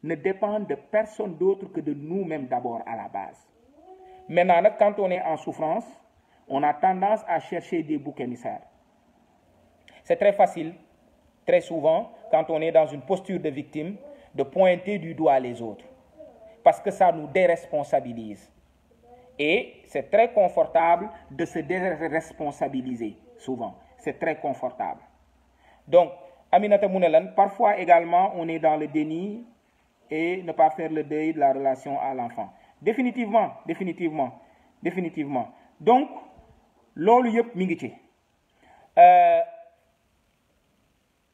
ne dépendent de personne d'autre que de nous-mêmes d'abord à la base. Maintenant, quand on est en souffrance, on a tendance à chercher des boucs émissaires. C'est très facile, très souvent, quand on est dans une posture de victime, de pointer du doigt les autres. Parce que ça nous déresponsabilise. Et c'est très confortable de se déresponsabiliser, souvent. C'est très confortable. Donc, Aminata Mounelan, parfois également, on est dans le déni et ne pas faire le deuil de la relation à l'enfant. Définitivement. Donc, loolu yëpp mi ngi ci.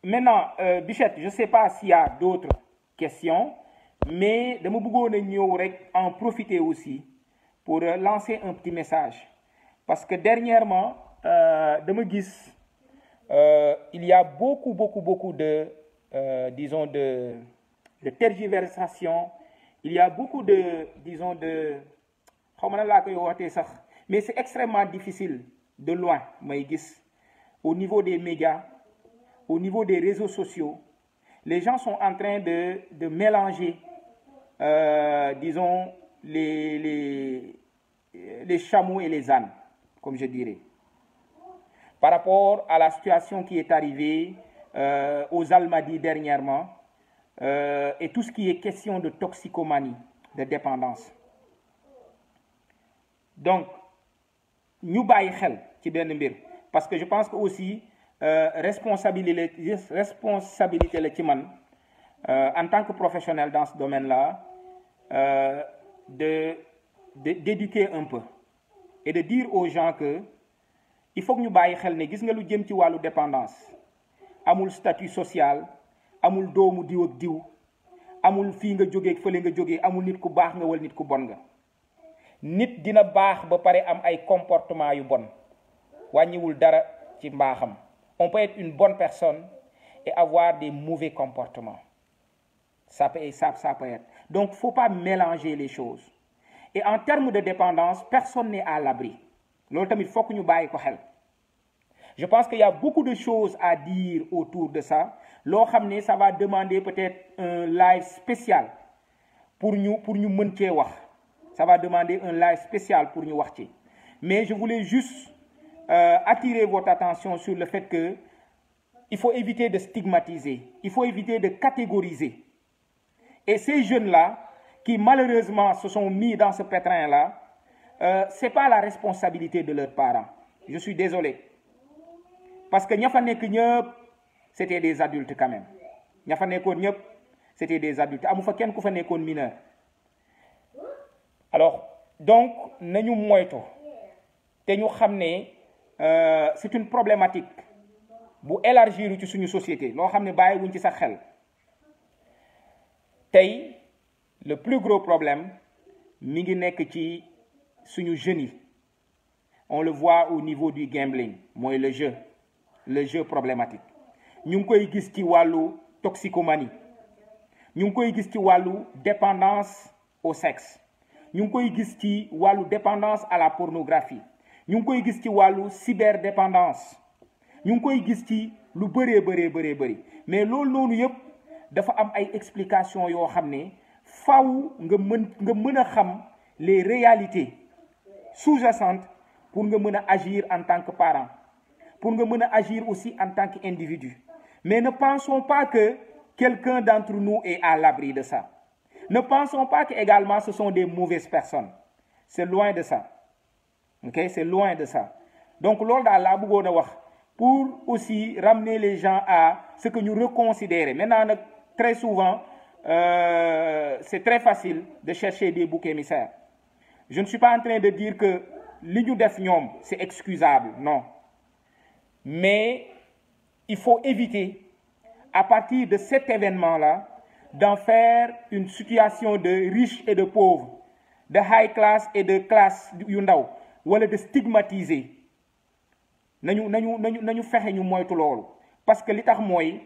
Maintenant, Bichette, je ne sais pas s'il y a d'autres questions, mais dama bëggoon a ñëw rek en profiter aussi pour lancer un petit message. Parce que dernièrement, dama gis il y a beaucoup de disons de tergiversation, il y a beaucoup de disons de xaw ma na laa koy waxatee sax, mais c'est extrêmement difficile de loin may gis au niveau des médias, au niveau des réseaux sociaux. Les gens sont en train de mélanger disons les chameaux et les ânes, comme je dirais, par rapport à la situation qui est arrivée aux Almadies dernièrement, et tout ce qui est question de toxicomanie, de dépendance. Donc, ñu bàyyi xel ci benn mbir, parce que je pense que aussi responsabilité la ci man en tant que professionnel dans ce domaine-là, d'éduquer un peu et de dire aux gens que il faut que ñu bàyyi xel ne gis nga lu jëm ci wàllu dépendance amul statut social, amul doomu diw ak diw, amul fii nga jógee fële nga jógee, amul nit ku baax nga wala nit ku bon nga. Nit dina baax ba pare am ay comportement yu bon, wàññiwul dara ci mbaaxam. On peut être une bonne personne et avoir des mauvais comportements. Ça peut être. Donc, il ne faut pas mélanger les choses. Et en termes de dépendance, personne n'est à l'abri. Loolu tamit faut que ñu bàyyi ko xel. Je pense qu'il y a beaucoup de choses à dire autour de ça. Loo xam ne ça va demander peut-être un live spécial pour ñu mën cee wax. Ça va demander un live spécial pour ñu wax ci. Mais je voulais juste attirer votre attention sur le fait que il faut éviter de stigmatiser, il faut éviter de catégoriser. Et ces jeunes-là qui malheureusement se sont mis dans ce pétrin-là, ce n'est pas la responsabilité de leurs parents. Je suis désolé. Parce que c'était des adultes quand même. C'était des adultes. Amu fa kenn ku fa nekkoon mineur. Alors, donc, nañu moytu te ñu xam ne c'est une problématique bu élargir ci suñu société loo xam ne bàyyiwuñ ci sa xel. Tey le plus gros problème mi ngi nekk ci suñu jeunes yi. On le voit au niveau du gambling mooy le jeu problématique. ñu ngi koy gis ci wàllu toxicomanie. ñu ngi koy gis ci wàllu dépendance au sexe. ñu ngi koy gis ci wàllu dépendance à la pornographie. ñu ngi koy gis ci wàllu cyberdépendance. ñu ngi koy gis ci lu bëree. mais loolu noonu yëpp dafa am ay explications yoo xam ne faw nga mën a xam les réalités sous-jacentes pour nga mën a agir en tant que parent, pour nga mën a agir aussi en tant qu'individu. Mais ne pensons pas que quelqu'un d'entre nous est à l'abri de ça. Ne pensons pas qu'également ce sont des mauvaises personnes. C'est loin de ça. Ok, c'est loin de ça. Donc, loolu daal laa bëggoon a wax pour aussi ramener les gens à ce que nous reconsidérer. Maintenant, très souvent, c'est très facile de chercher des boucs émissaires. Je ne suis pas en train de dire que li ñu def ñoom c'est excusable, non. Mais il faut éviter, à partir de cet événement-là, d'en faire une situation de riches et de pauvres, de high class et de classe yu ndaw, wala de stigmatiser. nañu fexe ñu moytu loolu parce que li tax mooy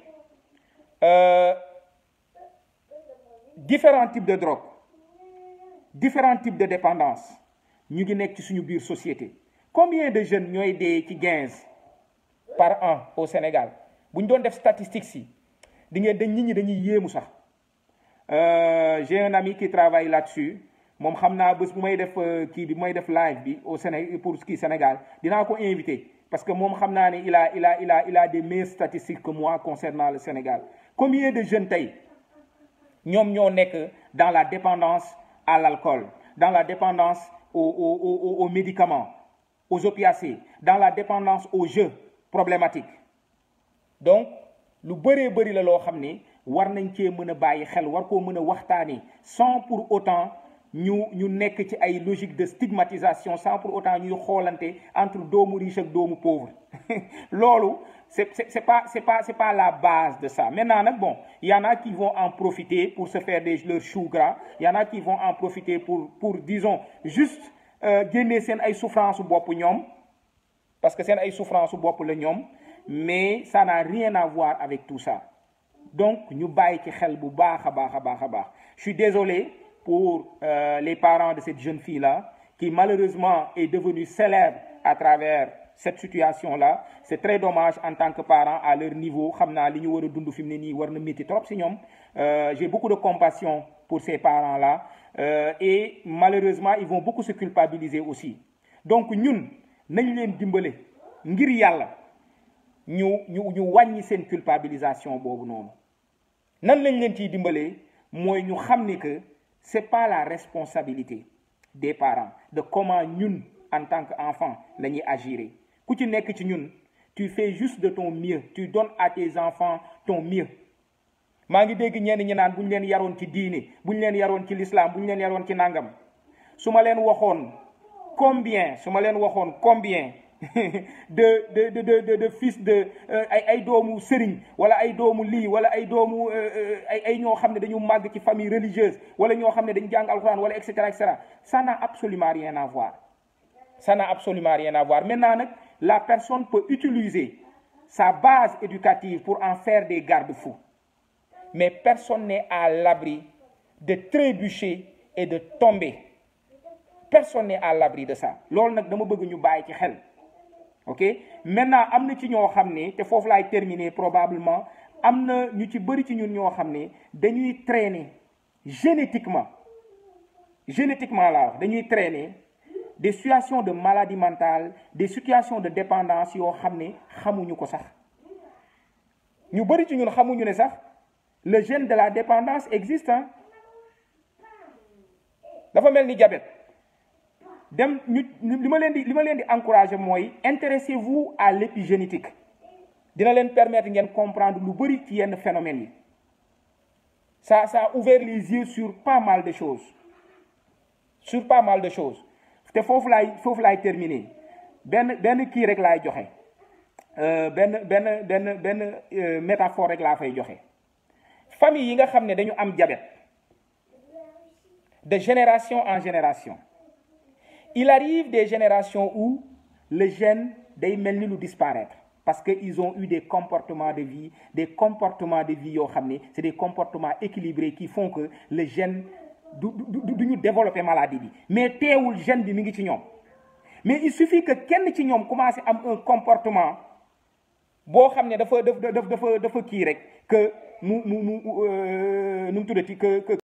différents types de drogue, différents types de dépendance ñu ngi nekk ci suñu biir société. Combien de jeunes ñooy dee ci 15 par an au Sénégal? Bu ñu doon def statistiques yi di ngeen dañ nit ñi dañuy yéemu sax. J'ai un ami qui travaille là-dessus. moom xam naa bés bu may def kii bi may def live bi au Sénégal pour kii Sénégal dinaa ko invité parce que moom xam naa ne il a des meilleures statistiques que moi concernant le Sénégal. Combien de jeunes tey ñoom ñoo nekk dans la dépendance à l'alcool, dans la dépendance aux médicaments, aux opiacés, dans la dépendance aux jeux problématiques. Donc lu bëri la loo xam ne war nañ cee mën a bàyyi xel war koo mën a waxtaanee sans pour autant ñu nekk ci ay logique de stigmatisation, sans pour autant ñuy xoolante entre doomu riche ak doomu pauvre. Loolu c'est pas la base de ça. Maintenant nag bon, il y en a qui vont en profiter pour se faire leur chou gras, il y en a qui vont en profiter pour disons juste génne seen ay souffrance bopp ñoom parce que seen ay souffrance bopp la ñoom, mais ça n'a rien à voir avec tout ça. Donc ñu bàyyi ci xel bu baax a baax. Je suis désolé pour les parents de cette jeune fille-là qui malheureusement est devenue célèbre à travers cette situation-là. C'est très dommage en tant que parent à leur niveau. Xam naa li ñu war a dund fi mu ne nii war na métti trop si ñoom. J'ai beaucoup de compassion pour ces parents-là et malheureusement ils vont beaucoup se culpabiliser aussi. Donc ñun nañ leen dimbale ngir yàlla ñu wàññi seen culpabilisation boobu noonu. Nan lañ leen ciy dimbalee mooy ñu xam ni que c'est pas la responsabilité des parents de comment ñun en tant qu'enfant la ñuy agir. Ku ci nekk ci ñun tu fais juste de ton mieux, tu donnes à tes enfants ton mieux. maa ngi dégg ñenn ñi naan bu ñu leen yaroon ci diine, bu ñu leen yaroon ci l'islam, bu ñu leen yaroon ci nangam. su ma leen waxoon combien de fils de ay doomu sëriñ wala ay doomu lii wala ay doomu ay ñoo xam ne dañu màgg ci famille religieuse wala ñoo xam ne dañu jàng alxuraan wala et cetera ça n'a absolument rien à voir. Maintenant nag la personne peut utiliser sa base éducative pour en faire des garde-fous, mais personne n'est à l'abri de trébucher et de tomber. Personne n'est à l'abri de ça. Loolu nag dama bëgg ñu bàyyi ci xel. Ok, maintenant am na ci ñoo xam ne te foofu laay terminer probablement am na ñu ci bëri ci ñun ñoo xam ne dañuy traîner génétiquement laa wax dañuy traîner des situations de maladie mentale, des situations de dépendance yoo xam ne xamuñu ko sax. ñu bëri ci ñun xamuñu ne sax le gène de la dépendance existe. dafa mel ni diabète dem ñu li ma leen di encourager mooy intéressez-vous à l'épigénétique dina leen permettre ngeen comprendre lu bëri ci yenn phénomènes yi. Ça a ouvert les yeux sur pas mal de choses te foofu laay terminer benn kii rek laay joxe benn métaphore rek laa fay joxe. famille yi nga xam ne dañu am diabète de génération en génération il arrive des générations où le gène day mel ni lu disparaître parce que ils ont eu des comportements de vie yoo xam ne c'est des comportements équilibrés qui font que le gène du ñu développer maladie bi mais teewul gène bi mi ngi ci ñoom mais il suffit que kenn ci ñoom commencé am un comportement boo xam ne dafa kii rek que nu mu tuddati que